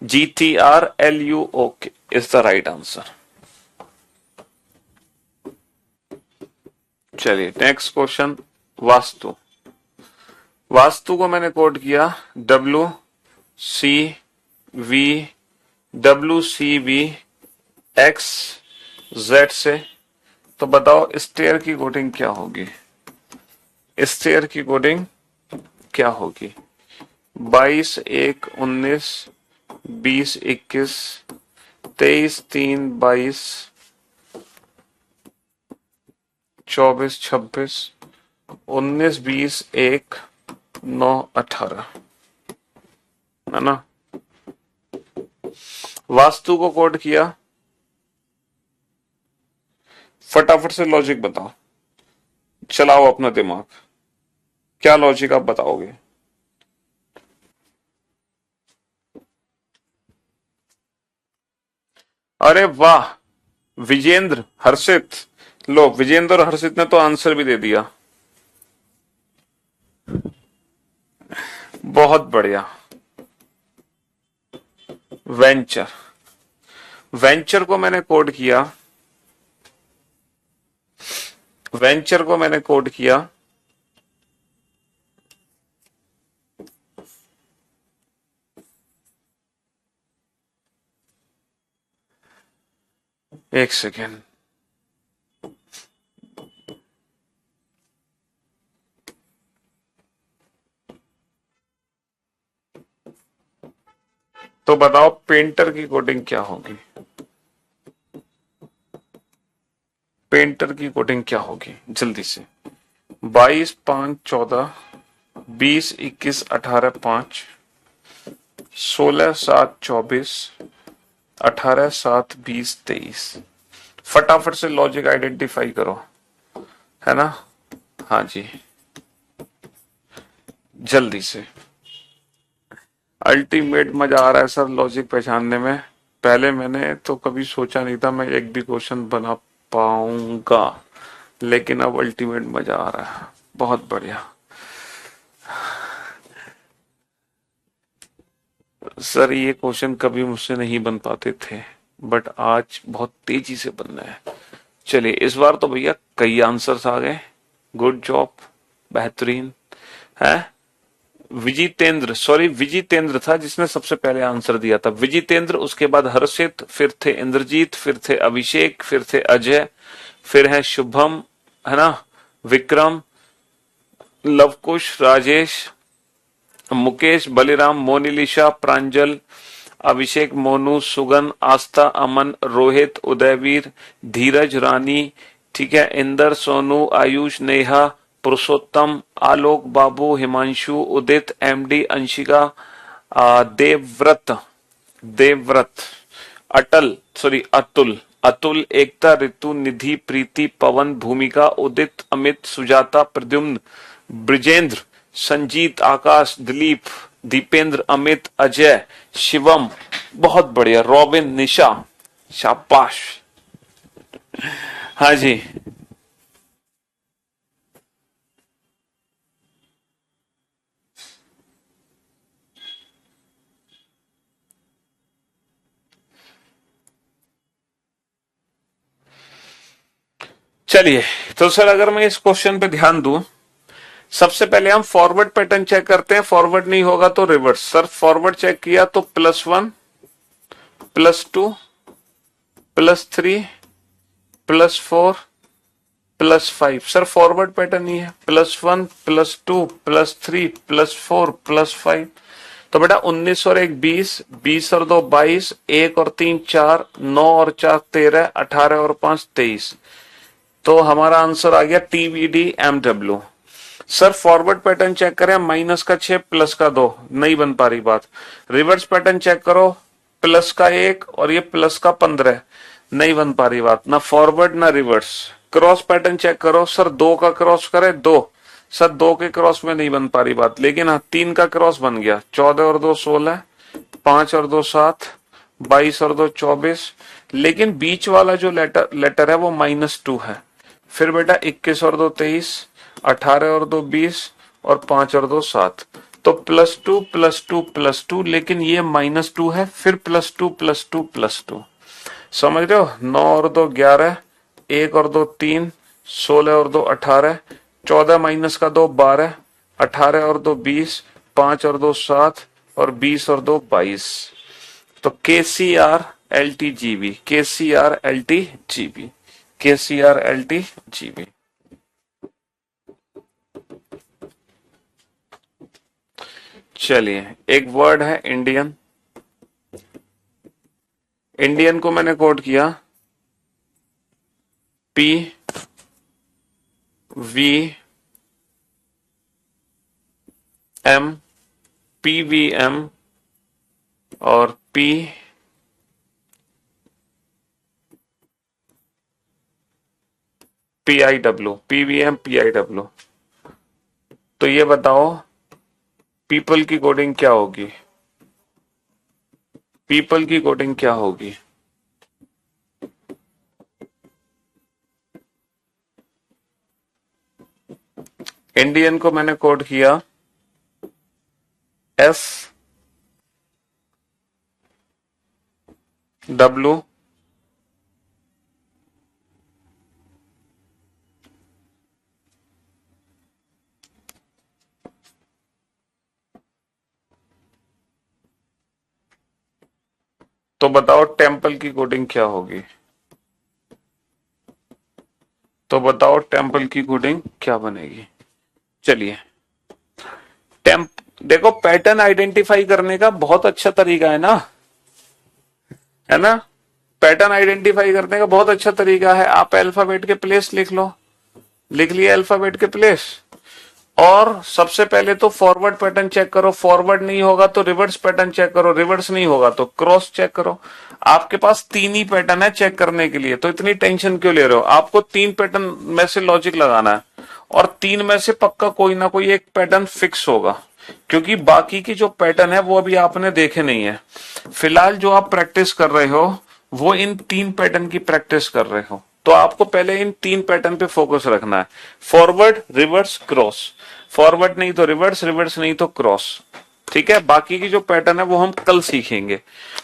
GTRLUOK is the right answer. चलिए नेक्स्ट क्वेश्चन, वास्तु। वास्तु को मैंने कोड किया WCV से। तो बताओ स्टेयर की कोडिंग क्या होगी, स्टेयर की कोडिंग क्या होगी। 22 1 19, 20 21, 23 3 22, 24 26, 19 20 1 9 18, है ना। वास्तु को कोड किया, फटाफट से लॉजिक बताओ, चलाओ अपना दिमाग, क्या लॉजिक आप बताओगे। अरे वाह, विजेंद्र, हर्षित। लो, विजेंद्र और हर्षित ने तो आंसर भी दे दिया। बहुत बढ़िया। वेंचर, वेंचर को मैंने कोड किया, वेंचर को मैंने कोड किया एक सेकेंड। तो बताओ पेंटर की कोडिंग क्या होगी? पेंटर की कोडिंग क्या होगी जल्दी से? 22, 5, 14, 20, 21, 18, 5, 16, 7, 24, 18, 7, 20, 23। फटाफट से लॉजिक आइडेंटिफाई करो, है ना? हाँ जी, जल्दी से। अल्टीमेट मजा आ रहा है सर लॉजिक पहचानने में। पहले मैंने तो कभी सोचा नहीं था मैं एक भी क्वेश्चन बना पाऊंगा, लेकिन अब अल्टीमेट मजा आ रहा है। बहुत बढ़िया सर, ये क्वेश्चन कभी मुझसे नहीं बन पाते थे, बट आज बहुत तेजी से बन रहे हैं। चलिए, इस बार तो भैया कई आंसर्स आ गए। गुड जॉब, बेहतरीन है। विजितेंद्र, सॉरी विजितेंद्र था जिसने सबसे पहले आंसर दिया था। विजितेंद्र, उसके बाद हर्षित, फिर थे इंद्रजीत, फिर थे अभिषेक, फिर थे अजय, फिर है शुभम, है ना, विक्रम, लवकुश, राजेश, मुकेश, बलिराम, मोनिलिशा, प्रांजल, अभिषेक, मोनू, सुगन, आस्था, अमन, रोहित, उदयवीर, धीरज, रानी, ठीक है, इंदर, सोनू, आयुष, नेहा, पुरुषोत्तम, आलोक, बाबू, हिमांशु, उदित, एमडी, अंशिका, देवव्रत, देवव्रत, अटल, सॉरी अतुल, अतुल, एकता, ऋतु, निधि, प्रीति, पवन, भूमिका, उदित, अमित, सुजाता, प्रद्युम्न, ब्रिजेंद्र, संजीत, आकाश, दिलीप, दीपेंद्र, अमित, अजय, शिवम, बहुत बढ़िया, रॉबिन, निशा, शाबाश। हाँ जी, चलिए। तो सर अगर मैं इस क्वेश्चन पे ध्यान दूं, सबसे पहले हम फॉरवर्ड पैटर्न चेक करते हैं। फॉरवर्ड नहीं होगा तो रिवर्स। सर फॉरवर्ड चेक किया तो +1, +2, +3, +4, +5। सर फॉरवर्ड पैटर्न ही है, +1, +2, +3, +4, +5। तो बेटा 19 और 1 20, 20 और 2 22, 1 और 3 4, 9 और 4 13, 18 और 5 23। तो हमारा आंसर आ गया TVD MW। Sir forward pattern check करें, -6 +2, नहीं बन पा रही बात। रिवर्स पैटर्न चेक करो, +1 और ये +15, नहीं बन पा रही बात, ना फॉरवर्ड ना रिवर्स। क्रॉस पैटर्न चेक करो, सर 2 का क्रॉस करे 2, सर 2 के क्रॉस में नहीं बन पा रही बात, लेकिन हाँ 3 का क्रॉस बन गया, 14 और 2 16, 5 और 2 7, 22 और 2 24, लेकिन बीच वाला जो लेटर है वो -2 है। फिर बेटा 21 और 2 23, 18 और 2 20 और 5 और 2 7। तो +2 +2 +2, लेकिन ये -2 है, फिर +2 +2 +2। समझ रहे हो? 9 और 2 11, 1 और 2 3, 16 और 2 18, 14 माइनस का 2 12, 18 और 2 20, 5 और 2 7 और 20 और 2 22। तो KCR LTGB, KCR LTGB, KCR LTGB। चलिए, एक वर्ड है इंडियन। इंडियन को मैंने कोड किया PVM, PVM और PIW, PVM PIW। तो ये बताओ पीपल की कोडिंग क्या होगी? पीपल की कोडिंग क्या होगी? इंडियन को मैंने कोड किया SW, तो बताओ टेम्पल की कोडिंग क्या होगी? तो बताओ टेम्पल की कोडिंग क्या बनेगी? चलिए, टेम्प देखो, पैटर्न आइडेंटिफाई करने का बहुत अच्छा तरीका है ना, है ना? पैटर्न आइडेंटिफाई करने का बहुत अच्छा तरीका है। आप अल्फाबेट के प्लेस लिख लो, लिख लिया अल्फाबेट के प्लेस, और सबसे पहले तो फॉरवर्ड पैटर्न चेक करो, फॉरवर्ड नहीं होगा तो रिवर्स पैटर्न चेक करो, रिवर्स नहीं होगा तो क्रॉस चेक करो। आपके पास तीन ही पैटर्न है चेक करने के लिए, तो इतनी टेंशन क्यों ले रहे हो? आपको तीन पैटर्न में से लॉजिक लगाना है, और तीन में से पक्का कोई ना कोई एक पैटर्न फिक्स होगा, क्योंकि बाकी की जो पैटर्न है वो अभी आपने देखे नहीं है। फिलहाल जो आप प्रैक्टिस कर रहे हो वो इन तीन पैटर्न की प्रैक्टिस कर रहे हो, तो आपको पहले इन तीन पैटर्न पे फोकस रखना है। Forward, reverse, cross. फॉरवर्ड नहीं तो रिवर्स, रिवर्स नहीं तो क्रॉस। ठीक है, बाकी की जो पैटर्न है वो हम कल सीखेंगे,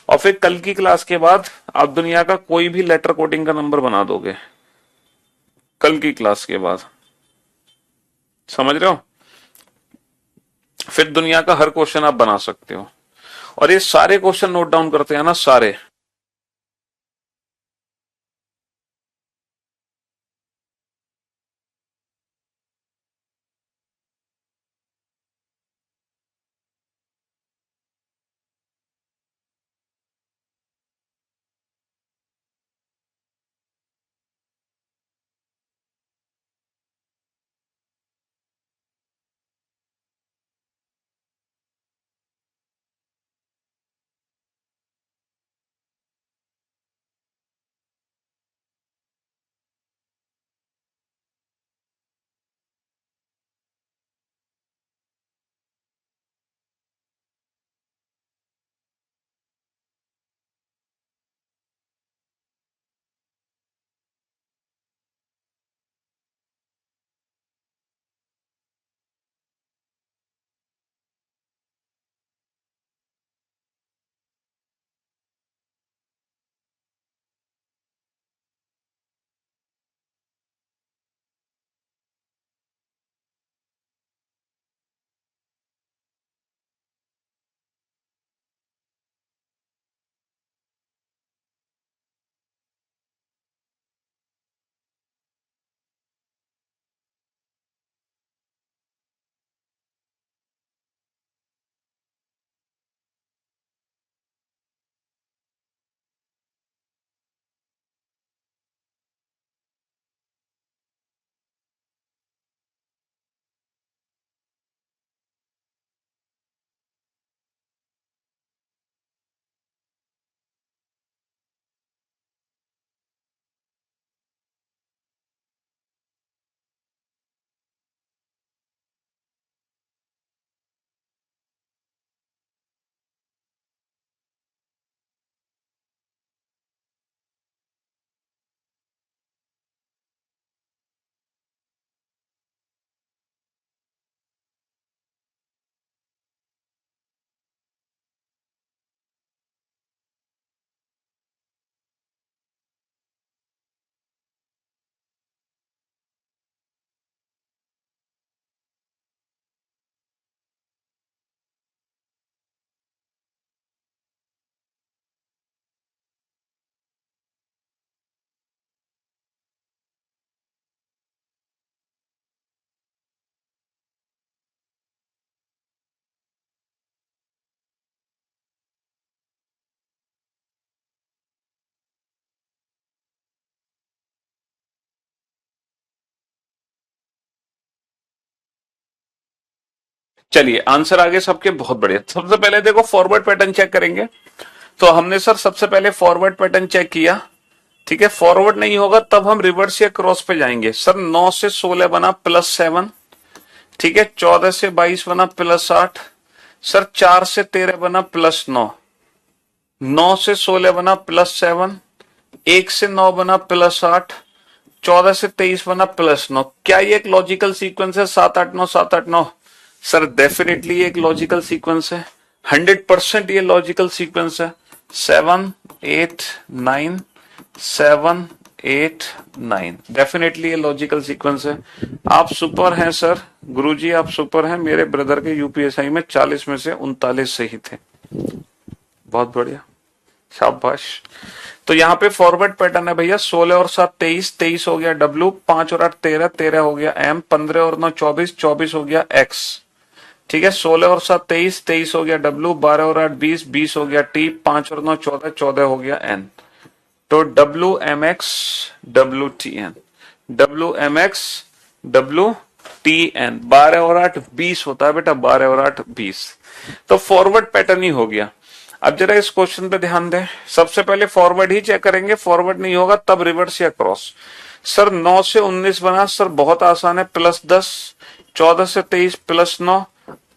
और फिर कल की क्लास के बाद आप दुनिया का कोई भी लेटर कोडिंग का नंबर बना दोगे, कल की क्लास के बाद। समझ रहे हो? फिर दुनिया का हर क्वेश्चन आप बना सकते हो, और ये सारे क्वेश्चन नोट डाउन करते हैं ना, सारे। चलिए, आंसर आगे सबके बहुत बढ़िया। सबसे पहले देखो फॉरवर्ड पैटर्न चेक करेंगे, तो हमने सर सबसे पहले फॉरवर्ड पैटर्न चेक किया। ठीक है, फॉरवर्ड नहीं होगा तब हम रिवर्स या क्रॉस पे जाएंगे। सर 9 से 16 बना +7, ठीक है, 14 से 22 बना +8, सर 4 से 13 बना +9, 9 से 16 बना +7, 1 से 9 बना +8, 14 से 23 बना +9। क्या ये एक लॉजिकल सीक्वेंस है? 7 8 9 7 8 9। सर डेफिनेटली एक लॉजिकल सीक्वेंस है, 100% ये लॉजिकल सीक्वेंस है। 7 8 9 7 8 9 डेफिनेटली ये लॉजिकल सीक्वेंस है। आप सुपर हैं सर, गुरुजी आप सुपर हैं। मेरे ब्रदर के यूपीएसआई में 40 में से 39 सही थे। बहुत बढ़िया, शाबाश। तो यहाँ पे फॉरवर्ड पैटर्न है भैया, 16 और 7 23, 23 हो गया W, 5 और 8 13, 13 हो गया M, 15 और 9 24, 24 हो गया X। ठीक है, 16 और 7 23, 23 हो गया W, 12 और 8 20, 20 हो गया T, 5 और 9 14, 14 हो गया N। तो WMX WTN, WMX WTN, 12 और 8 20 होता है बेटा, 12 और 8 20। तो फॉरवर्ड पैटर्न ही हो गया। अब जरा इस क्वेश्चन पे ध्यान दें, सबसे पहले फॉरवर्ड ही चेक करेंगे, फॉरवर्ड नहीं होगा तब रिवर्स या क्रॉस। सर 9 से 19 बना, सर बहुत आसान है, +10, 14 से 23 +9,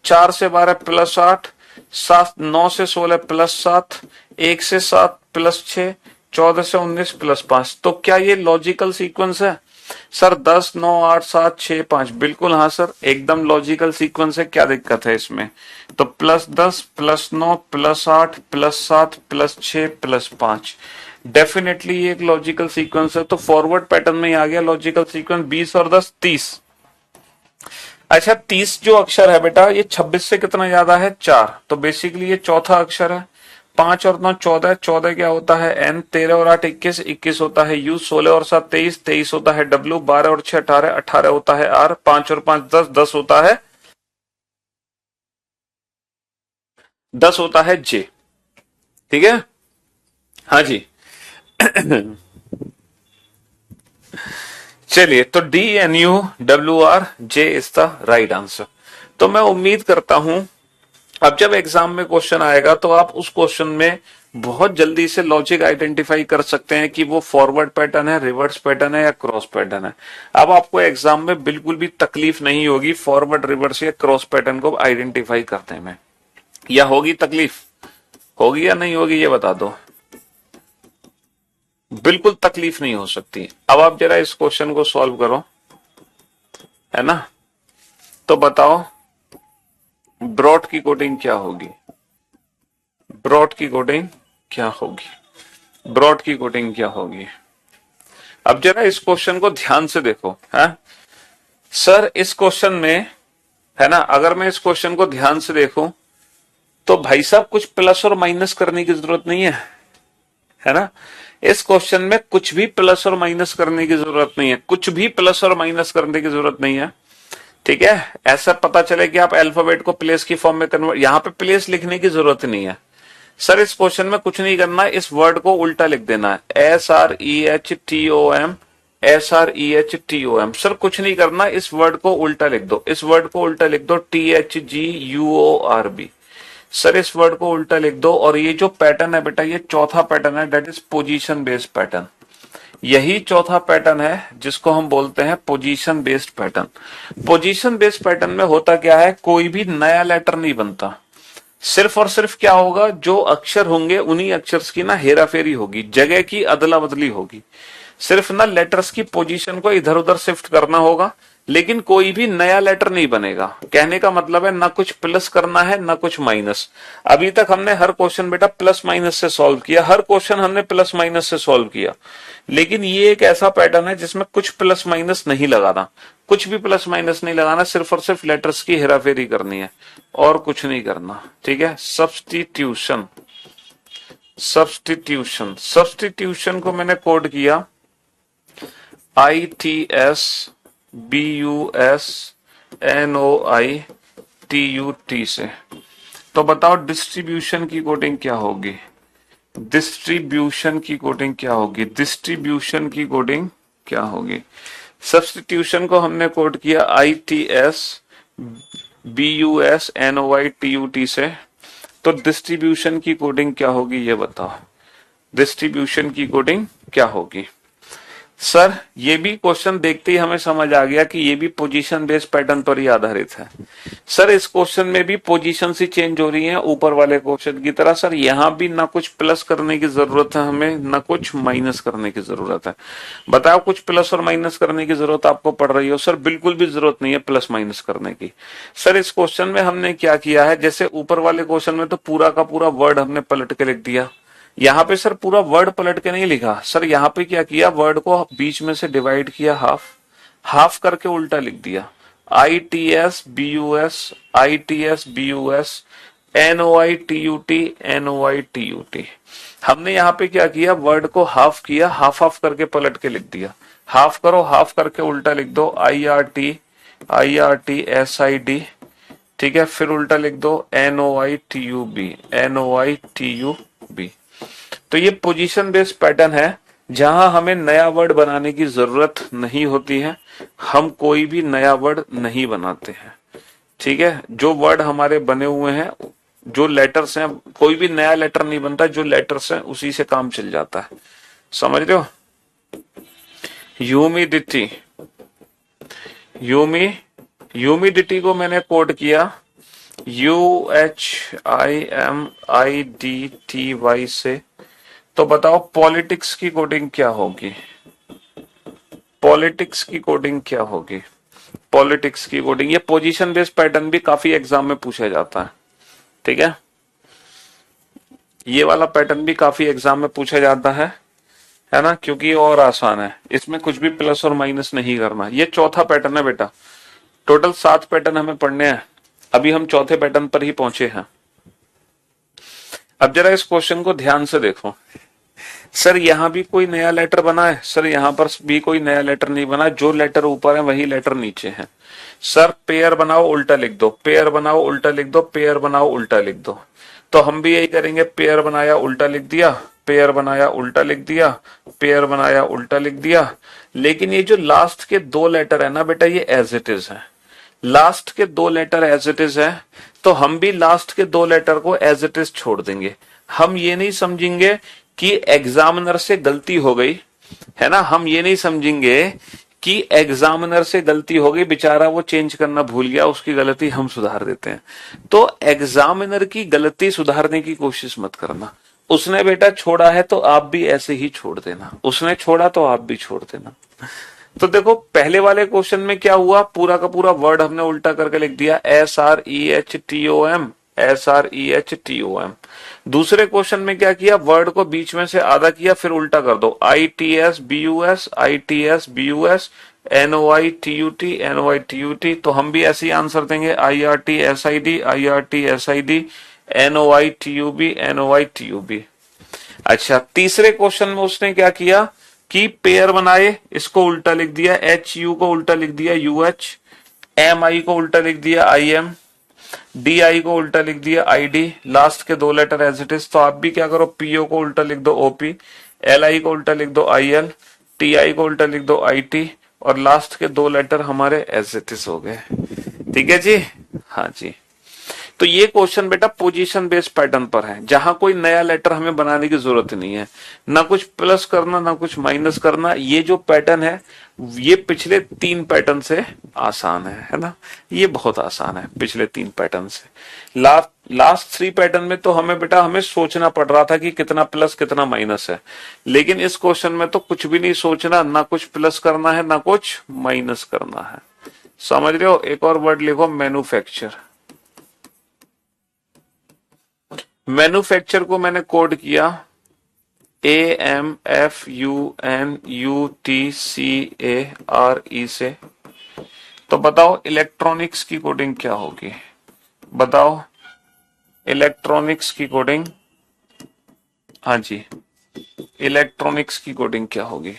4 से 12 +8, 7 9 से 16 +7, 1 से 7 +6, 14 से 19 +5। तो क्या ये लॉजिकल सीक्वेंस है? सर 10 9 8 7 6 5, बिल्कुल हाँ सर, एकदम लॉजिकल सीक्वेंस है। क्या दिक्कत है इसमें? तो +10 +9 +8 +7 +6 +5, डेफिनेटली ये एक लॉजिकल सीक्वेंस है। तो फॉरवर्ड पैटर्न में आ गया लॉजिकल सीक्वेंस। 20 और 10 30। अच्छा 30 जो अक्षर है बेटा, ये 26 से कितना ज्यादा है? 4। तो बेसिकली ये चौथा अक्षर है। 5 और 9 14, 14 क्या होता है N, 13 और 8 21, 21 होता है U, 16 और 7 23, 23 होता है W, 12 और 6 18, 18 होता है R, 5 और 5 10, 10 होता है, 10 होता है J। ठीक है, हाँ जी। चलिए, तो DNUWRJ is the right answer. तो मैं उम्मीद करता हूं अब जब एग्जाम में क्वेश्चन आएगा तो आप उस क्वेश्चन में बहुत जल्दी से लॉजिक आइडेंटिफाई कर सकते हैं कि वो फॉरवर्ड पैटर्न है, रिवर्स पैटर्न है या क्रॉस पैटर्न है। अब आपको एग्जाम में बिल्कुल भी तकलीफ नहीं होगी फॉरवर्ड रिवर्स या क्रॉस पैटर्न को आइडेंटिफाई करने में। या होगी तकलीफ? होगी या नहीं होगी ये बता दो। बिल्कुल तकलीफ नहीं हो सकती। अब आप जरा इस क्वेश्चन को सॉल्व करो, है ना। तो बताओ ब्रॉड की कोडिंग क्या होगी? ब्रॉड की कोडिंग क्या होगी? ब्रॉड की कोडिंग क्या होगी? अब जरा इस क्वेश्चन को ध्यान से देखो, है सर। इस क्वेश्चन में, है ना, अगर मैं इस क्वेश्चन को ध्यान से देखूं तो भाई साहब कुछ प्लस और माइनस करने की जरूरत नहीं है ना। इस क्वेश्चन में कुछ भी प्लस और माइनस करने की जरूरत नहीं है, कुछ भी प्लस और माइनस करने की जरूरत नहीं है। ठीक है, ऐसा पता चले कि आप अल्फाबेट को प्लेस की फॉर्म में कन्वर्ट, यहां पे प्लेस लिखने की जरूरत नहीं है। सर इस क्वेश्चन में कुछ नहीं करना है, इस वर्ड को उल्टा लिख देना है, SREHTOM, SREHTOM। सर कुछ नहीं करना, इस वर्ड को उल्टा लिख दो, इस वर्ड को उल्टा लिख दो, THGUORB। सर इस वर्ड को उल्टा लिख दो। और ये जो पैटर्न है बेटा, ये चौथा पैटर्न है, that is position based pattern. यही चौथा पैटर्न है जिसको हम बोलते हैं position based pattern. Position based pattern में होता क्या है, कोई भी नया लेटर नहीं बनता, सिर्फ और सिर्फ क्या होगा, जो अक्षर होंगे उन्हीं अक्षर्स की ना हेराफेरी होगी, जगह की अदला बदली होगी। सिर्फ ना लेटर्स की पोजीशन को इधर उधर शिफ्ट करना होगा, लेकिन कोई भी नया लेटर नहीं बनेगा। कहने का मतलब है ना कुछ प्लस करना है ना कुछ माइनस। अभी तक हमने हर क्वेश्चन बेटा प्लस माइनस से सॉल्व किया, हर क्वेश्चन हमने प्लस माइनस से सॉल्व किया, लेकिन ये एक ऐसा पैटर्न है जिसमें कुछ प्लस माइनस नहीं लगाना, कुछ भी प्लस माइनस नहीं लगाना, सिर्फ और सिर्फ लेटर्स की हेराफेरी करनी है और कुछ नहीं करना। ठीक है, सब्स्टिट्यूशन। सब्स्टिट्यूशन, सब्स्टिट्यूशन को मैंने कोड किया ITSBUSNOITUT से। तो बताओ डिस्ट्रीब्यूशन की कोडिंग क्या होगी? डिस्ट्रीब्यूशन की कोडिंग क्या होगी? डिस्ट्रीब्यूशन की कोडिंग क्या होगी? सब्स्टिट्यूशन को हमने कोड किया ITSBUSNOITUT से। तो डिस्ट्रीब्यूशन की कोडिंग क्या होगी ये बताओ। डिस्ट्रीब्यूशन की कोडिंग क्या होगी? सर ये भी क्वेश्चन देखते ही हमें समझ आ गया कि ये भी पोजीशन बेस्ड पैटर्न पर ही आधारित है। सर इस क्वेश्चन में भी पोजीशन ही चेंज हो रही है ऊपर वाले क्वेश्चन की तरह। सर यहाँ भी ना कुछ प्लस करने की जरूरत है हमें, ना कुछ माइनस करने की जरूरत है। बताओ कुछ प्लस और माइनस करने की जरूरत आपको पड़ रही हो? सर बिल्कुल भी जरूरत नहीं है प्लस माइनस करने की। सर इस क्वेश्चन में हमने क्या किया है, जैसे ऊपर वाले क्वेश्चन में तो पूरा का पूरा वर्ड हमने पलट के लिख दिया, यहाँ पे सर पूरा वर्ड पलट के नहीं लिखा। सर यहाँ पे क्या किया, वर्ड को बीच में से डिवाइड किया, हाफ हाफ करके उल्टा लिख दिया। ITS BUS ITS BUS NOITUT हमने यहाँ पे क्या किया, वर्ड को हाफ किया, हाफ हाफ करके पलट के लिख दिया। हाफ करो, हाफ करके उल्टा लिख दो IRTSID, ठीक है, फिर उल्टा लिख दो NOITUB। तो ये पोजीशन बेस्ड पैटर्न है जहां हमें नया वर्ड बनाने की जरूरत नहीं होती है, हम कोई भी नया वर्ड नहीं बनाते हैं। ठीक है, जो वर्ड हमारे बने हुए हैं, जो लेटर्स हैं, कोई भी नया लेटर नहीं बनता, जो लेटर्स हैं उसी से काम चल जाता है। समझ रहे हो? ह्यूमिडिटी, ह्यूमिडिटी को मैंने कोड किया UHIMIDTY से। तो बताओ पॉलिटिक्स की कोडिंग क्या होगी? पॉलिटिक्स की कोडिंग क्या होगी? पॉलिटिक्स की कोडिंग, ये पोजीशन बेस्ड पैटर्न भी काफी एग्जाम में पूछा जाता है। ठीक है, ये वाला पैटर्न भी काफी एग्जाम में पूछा जाता है ना, क्योंकि ये और आसान है, इसमें कुछ भी प्लस और माइनस नहीं करना। ये चौथा पैटर्न है बेटा, टोटल 7 पैटर्न हमें पढ़ने हैं, अभी हम चौथे पैटर्न पर ही पहुंचे हैं। अब जरा इस क्वेश्चन को ध्यान से देखो। सर यहां भी कोई नया लेटर बना है? सर यहां पर भी कोई नया लेटर नहीं बना, जो लेटर ऊपर है वही लेटर नीचे है। सर पेयर बनाओ उल्टा लिख दो, पेयर बनाओ उल्टा लिख दो, पेयर बनाओ उल्टा लिख दो। तो हम भी यही करेंगे, पेयर बनाया उल्टा लिख दिया, पेयर बनाया उल्टा लिख दिया, पेयर बनाया उल्टा लिख दिया। लेकिन ये जो लास्ट के 2 लेटर है ना बेटा, ये एज इट इज है। लास्ट के 2 लेटर एज इट इज है, तो हम भी लास्ट के 2 लेटर को एज इट इज छोड़ देंगे। हम ये नहीं समझेंगे कि एग्जामिनर से गलती हो गई, है ना, हम ये नहीं समझेंगे कि एग्जामिनर से गलती हो गई, बेचारा वो चेंज करना भूल गया, उसकी गलती हम सुधार देते हैं। तो एग्जामिनर की गलती सुधारने की कोशिश मत करना। उसने बेटा छोड़ा है तो आप भी ऐसे ही छोड़ देना, उसने छोड़ा तो आप भी छोड़ देना। तो देखो पहले वाले क्वेश्चन में क्या हुआ, पूरा का पूरा वर्ड हमने उल्टा करके लिख दिया, SREHTOM SREHTOM। दूसरे क्वेश्चन में क्या किया, वर्ड को बीच में से आधा किया, फिर उल्टा कर दो, ITSBUS ITSBUS NOITUT। तो हम भी ऐसे ही आंसर देंगे, IRTSID IRTSID NOITUB। अच्छा, तीसरे क्वेश्चन में उसने क्या किया कि पेयर बनाए, इसको उल्टा लिख दिया, HU को उल्टा लिख दिया UH, MI को उल्टा लिख दिया IM, DI को उल्टा लिख दिया ID, लास्ट के 2 लेटर एज इट इज। तो आप भी क्या करो, PO को उल्टा लिख दो OP, LI को उल्टा लिख दो IL, TI को उल्टा लिख दो IT, और लास्ट के 2 लेटर हमारे एज इट इज हो गए। ठीक है जी, हाँ जी। तो ये क्वेश्चन बेटा पोजीशन बेस्ड पैटर्न पर है, जहां कोई नया लेटर हमें बनाने की जरूरत नहीं है, ना कुछ प्लस करना ना कुछ माइनस करना। ये जो पैटर्न है ये पिछले 3 पैटर्न से आसान है ना, ये बहुत आसान है पिछले 3 पैटर्न से। लास्ट 3 पैटर्न में तो हमें सोचना पड़ रहा था कि कितना प्लस कितना माइनस है, लेकिन इस क्वेश्चन में तो कुछ भी नहीं सोचना, ना कुछ प्लस करना है ना कुछ माइनस करना है। समझ रहे हो? एक और वर्ड लिखो, मैन्युफैक्चर। मैन्युफैक्चर को मैंने कोड किया AMFUNUTCARE से। तो बताओ इलेक्ट्रॉनिक्स की कोडिंग क्या होगी? बताओ इलेक्ट्रॉनिक्स की कोडिंग, हाँ जी, इलेक्ट्रॉनिक्स की कोडिंग क्या होगी?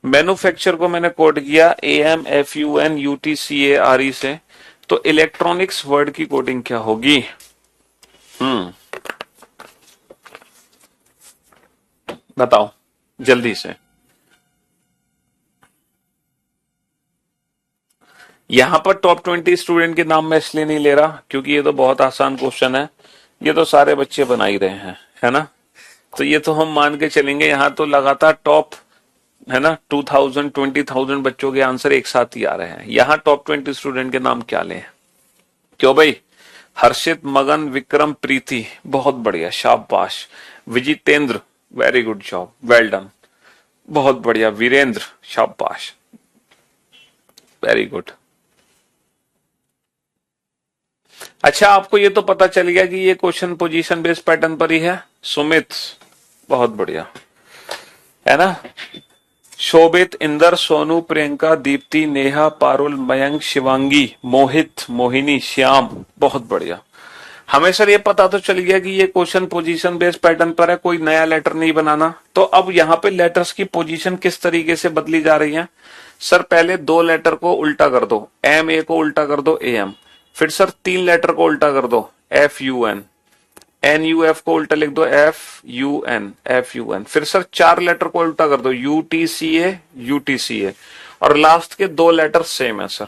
मैन्युफैक्चर को मैंने कोड किया AMFUNUTCARE से। तो इलेक्ट्रॉनिक्स वर्ड की कोडिंग क्या होगी? बताओ जल्दी से। यहां पर टॉप 20 स्टूडेंट के नाम मैं इसलिए नहीं ले रहा क्योंकि ये तो बहुत आसान क्वेश्चन है, ये तो सारे बच्चे बना ही रहे हैं, है ना। तो ये तो हम मान के चलेंगे, यहाँ तो लगातार टॉप है ना, 2000 20,000 बच्चों के आंसर एक साथ ही आ रहे हैं। यहाँ टॉप 20 स्टूडेंट के नाम क्या लें? क्यों भाई? हर्षित, मगन, विक्रम, प्रीति, बहुत बढ़िया, शाबाश। Vijitendra, very good job, well done, बहुत बढ़िया। वीरेंद्र, शाबाश, वेरी गुड। अच्छा, आपको ये तो पता चल गया कि ये क्वेश्चन पोजीशन बेस्ड पैटर्न पर ही है। सुमित, बहुत बढ़िया, है ना। शोभित, इंदर, सोनू, प्रियंका, दीप्ति, नेहा, पारुल, मयंक, शिवांगी, मोहित, मोहिनी, श्याम, बहुत बढ़िया। हमें सर ये पता तो चल गया कि ये क्वेश्चन पोजीशन बेस्ड पैटर्न पर है, कोई नया लेटर नहीं बनाना। तो अब यहाँ पे लेटर्स की पोजीशन किस तरीके से बदली जा रही है? सर पहले दो लेटर को उल्टा कर दो, एम ए को उल्टा कर दो ए एम। फिर सर तीन लेटर को उल्टा कर दो, F U N, N U F को उल्टा लिख दो, F U N, F U N. फिर सर चार लेटर को उल्टा कर दो, U T C A, U T C A. और लास्ट के दो लेटर सेम है सर।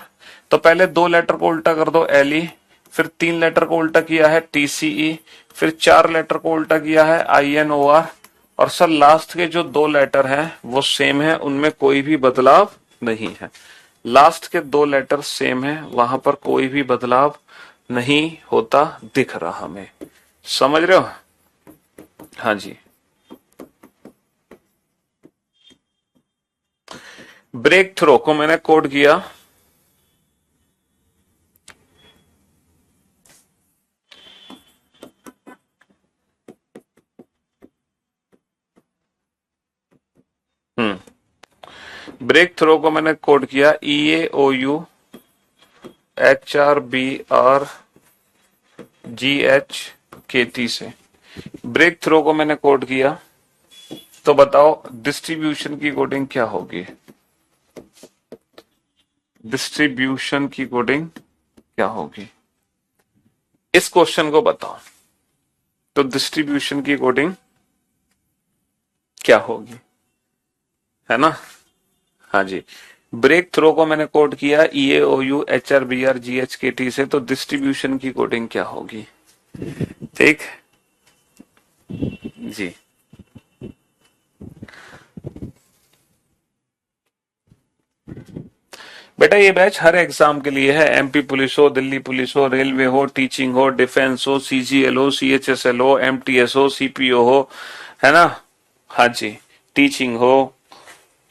तो पहले दो लेटर को उल्टा कर दो, एल ई। फिर तीन लेटर को उल्टा किया है, टी सी ई। फिर चार लेटर को उल्टा किया है, आई एन ओ आर। और सर लास्ट के जो दो लेटर हैं वो सेम है, उनमें कोई भी बदलाव नहीं है। लास्ट के दो लेटर सेम है, वहां पर कोई भी बदलाव नहीं होता दिख रहा हमें। समझ रहे हो? हाँ जी। ब्रेक थ्रो को मैंने कोड किया। ब्रेक थ्रो को मैंने कोड किया E A O U H R B R G H K T से। ब्रेक थ्रो को मैंने कोड किया। तो बताओ डिस्ट्रीब्यूशन की कोडिंग क्या होगी? डिस्ट्रीब्यूशन की कोडिंग क्या होगी? इस क्वेश्चन को बताओ। तो डिस्ट्रीब्यूशन की कोडिंग क्या होगी, है ना? हाँ जी। ब्रेक थ्रो को मैंने कोड किया E A O U H R B R G H K T से। तो डिस्ट्रीब्यूशन की कोडिंग क्या होगी? ठीक जी। बेटा ये बैच हर एग्जाम के लिए है। एमपी पुलिस हो, दिल्ली पुलिस हो, रेलवे हो, टीचिंग हो, डिफेंस हो, सीजीएल हो, सीएचएसएल हो, एमटीएस हो, सीपीओ हो, है ना। हाँ जी। टीचिंग हो,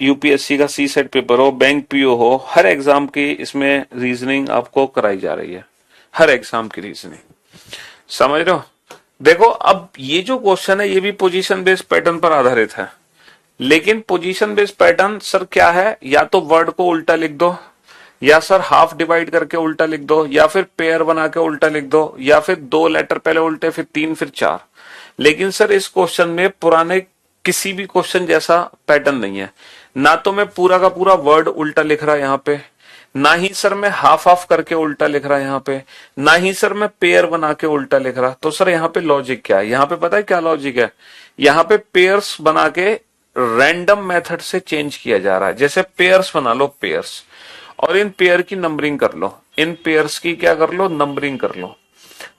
यूपीएससी का सी सेट पेपर हो, बैंक पीओ हो, हर एग्जाम की इसमें रीजनिंग आपको कराई जा रही है। हर एग्जाम की रीजनिंग, समझ रहे हो? देखो अब ये जो क्वेश्चन है ये भी पोजीशन बेस्ड पैटर्न पर आधारित है। लेकिन पोजीशन बेस्ड पैटर्न सर क्या है? या तो वर्ड को उल्टा लिख दो, या सर हाफ डिवाइड करके उल्टा लिख दो, या फिर पेयर बना के उल्टा लिख दो, या फिर दो लेटर पहले उल्टे फिर तीन फिर चार। लेकिन सर इस क्वेश्चन में पुराने किसी भी क्वेश्चन जैसा पैटर्न नहीं है। ना तो मैं पूरा का पूरा वर्ड उल्टा लिख रहा यहाँ पे, ना ही सर मैं हाफ हाफ करके उल्टा लिख रहा यहाँ पे, ना ही सर मैं पेयर बना के उल्टा लिख रहा। तो सर यहाँ पे लॉजिक क्या है? यहाँ पे पता है क्या लॉजिक है? यहाँ पे पेयर्स बना के रैंडम मेथड से चेंज किया जा रहा है। जैसे पेयर्स बना लो, पेयर्स, और इन पेयर की नंबरिंग कर लो, इन पेयर्स की क्या कर लो? नंबरिंग कर लो।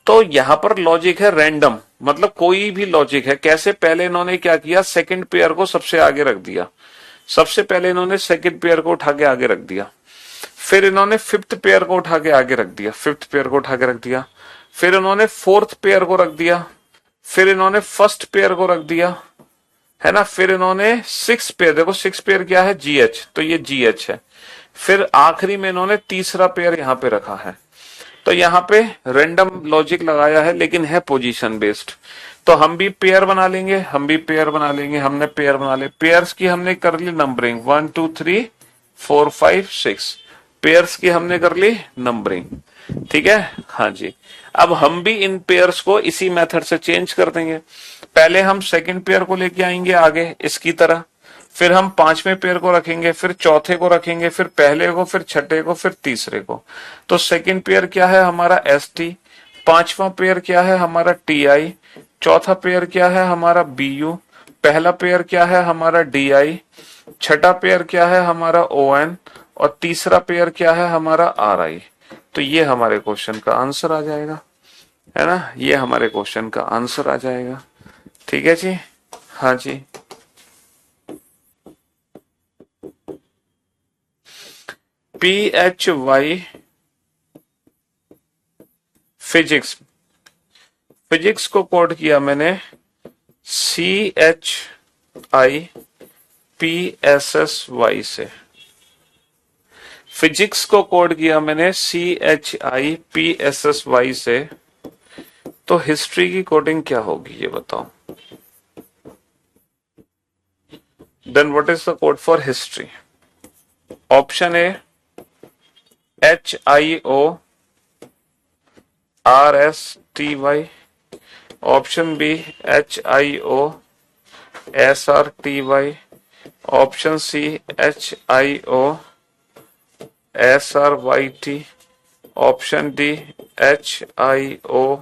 तो यहां पर लॉजिक है रैंडम, मतलब कोई भी लॉजिक है। कैसे? पहले इन्होंने क्या किया? सेकंड पेयर को सबसे आगे रख दिया। सबसे पहले इन्होंने सेकंड पेयर को उठा के आगे रख दिया। फिर इन्होंने फिफ्थ पेयर को उठा के आगे रख दिया, फिफ्थ पेयर को उठा के रख दिया। फिर इन्होंने फोर्थ पेयर को रख दिया। फिर इन्होंने फर्स्ट पेयर को रख दिया, है ना। फिर इन्होंने सिक्स पेयर, देखो सिक्स पेयर क्या है? जीएच, तो ये जीएच है। फिर आखिरी में इन्होंने तीसरा पेयर यहां पे रखा है। तो यहां पे रैंडम लॉजिक लगाया है, लेकिन है पोजीशन बेस्ड। तो हम भी पेयर बना लेंगे, हम भी पेयर बना लेंगे। हमने पेयर बना ले, पेयर्स की हमने कर ली नंबरिंग, 1 2 3 4 5 6। पेयर्स की हमने कर ली नंबरिंग, ठीक है। हाँ जी। अब हम भी इन पेयर्स को इसी मेथड से चेंज कर देंगे। पहले हम सेकंड पेयर को लेके आएंगे आगे इसकी तरह, फिर हम पांचवें पेयर को रखेंगे, फिर चौथे को रखेंगे, फिर पहले को, फिर छठे को, फिर तीसरे को। तो सेकंड पेयर क्या है हमारा? S T. पांचवा पेयर क्या है हमारा? T I. चौथा पेयर क्या है हमारा? B you. पहला पेयर क्या है हमारा? D I. छठा पेयर क्या है हमारा? O N. और तीसरा पेयर क्या है हमारा? R I. तो ये हमारे क्वेश्चन का आंसर आ जाएगा, है ना। ये हमारे क्वेश्चन का आंसर आ जाएगा, ठीक है जी। हाँ जी। PHY फिजिक्स, फिजिक्स को कोड किया मैंने CHIPSSY से, फिजिक्स को कोड किया मैंने CHIPSSY से। तो हिस्ट्री की कोडिंग क्या होगी ये बताओ। Then what is the code for history? Option A HIORSTY, option B HIOSRTY, option C HIOSRYT, option D HIORSYT।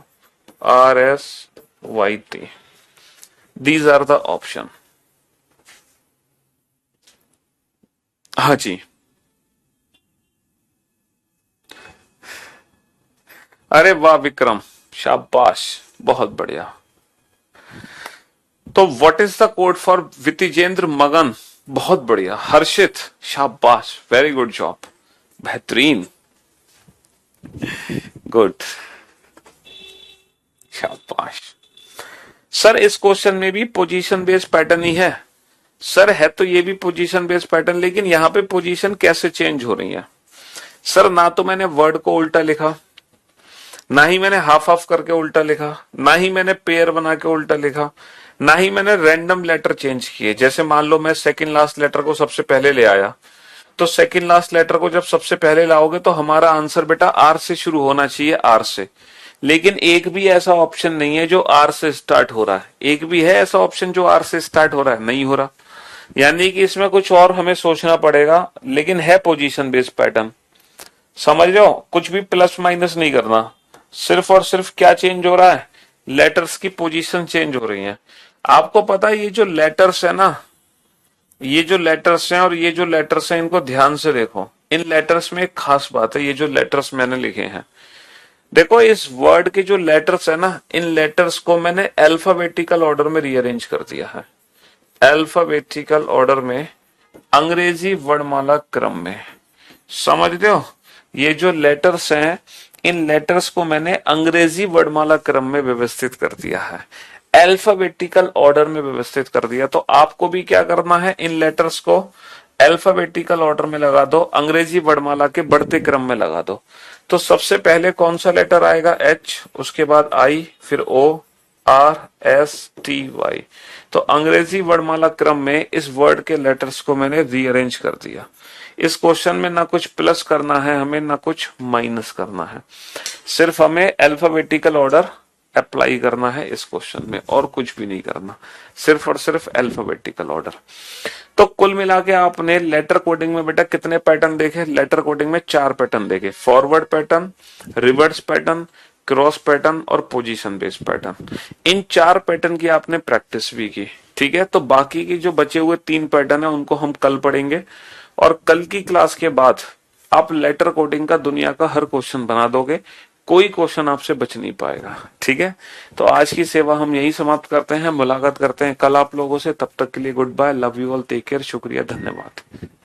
These are the option। हाँ जी, अरे वाह विक्रम, शाबाश, बहुत बढ़िया। तो what is the code for Vitijendra Magan? बहुत बढ़िया। हर्षित, शाबाश, वेरी गुड जॉब, बेहतरीन, गुड, शाबाश। सर इस क्वेश्चन में भी पोजीशन बेस्ड पैटर्न ही है। सर है तो ये भी पोजीशन बेस्ड पैटर्न, लेकिन यहां पे पोजीशन कैसे चेंज हो रही है? सर ना तो मैंने वर्ड को उल्टा लिखा, ना ही मैंने हाफ हाफ करके उल्टा लिखा, ना ही मैंने पेयर बना के उल्टा लिखा, ना ही मैंने रैंडम लेटर चेंज किए। जैसे मान लो मैं सेकंड लास्ट लेटर को सबसे पहले ले आया, तो सेकंड लास्ट लेटर को जब सबसे पहले लाओगे तो हमारा आंसर बेटा आर से शुरू होना चाहिए, आर से। लेकिन एक भी ऐसा ऑप्शन नहीं है जो आर से स्टार्ट हो रहा है। एक भी है ऐसा ऑप्शन जो आर से स्टार्ट हो रहा है? नहीं हो रहा। यानी कि इसमें कुछ और हमें सोचना पड़ेगा, लेकिन है पोजीशन बेस्ड पैटर्न। समझ रहे हो? कुछ भी प्लस माइनस नहीं करना, सिर्फ और सिर्फ क्या चेंज हो रहा है? लेटर्स की पोजीशन चेंज हो रही है। आपको पता है ये जो लेटर्स है ना, ये जो लेटर्स हैं और ये जो लेटर्स हैं, इनको ध्यान से देखो। इन लेटर्स में एक खास बात है, ये जो लेटर्स मैंने लिखे हैं, देखो इस वर्ड के जो लेटर्स है ना, इन लेटर्स को मैंने अल्फाबेटिकल ऑर्डर में रीअरेंज कर दिया है। अल्फाबेटिकल ऑर्डर में, अंग्रेजी वर्णमाला क्रम में। समझते हो? ये जो लेटर्स हैं, इन लेटर्स को मैंने अंग्रेजी वर्णमाला क्रम में व्यवस्थित कर दिया है, अल्फाबेटिकल ऑर्डर में व्यवस्थित कर दिया। तो आपको भी क्या करना है? इन लेटर्स को अल्फाबेटिकल ऑर्डर में लगा दो, अंग्रेजी वर्णमाला के बढ़ते क्रम में लगा दो। तो सबसे पहले कौन सा लेटर आएगा? एच, उसके बाद आई, फिर ओ, आर, एस, टी, वाई। तो अंग्रेजी वर्णमाला क्रम में इस वर्ड के लेटर्स को मैंने रीअरेंज कर दिया। इस क्वेश्चन में ना कुछ प्लस करना है हमें, ना कुछ माइनस करना है, सिर्फ हमें अल्फाबेटिकल ऑर्डर अप्लाई करना है इस क्वेश्चन में, और कुछ भी नहीं करना, सिर्फ और सिर्फ अल्फाबेटिकल ऑर्डर। तो कुल मिला के आपने लेटर कोडिंग में बेटा कितने पैटर्न देखे? लेटर कोडिंग में 4 पैटर्न देखे, forward pattern, reverse pattern, cross pattern और पोजीशन बेस्ड पैटर्न। इन 4 पैटर्न की आपने प्रैक्टिस भी की, ठीक है। तो बाकी की जो बचे हुए 3 पैटर्न है उनको हम कल पढ़ेंगे, और कल की क्लास के बाद आप लेटर कोडिंग का दुनिया का हर क्वेश्चन बना दोगे, कोई क्वेश्चन आपसे बच नहीं पाएगा, ठीक है। तो आज की सेवा हम यही समाप्त करते हैं, मुलाकात करते हैं कल आप लोगों से। तब तक के लिए good bye, love you all, take care, शुक्रिया, धन्यवाद।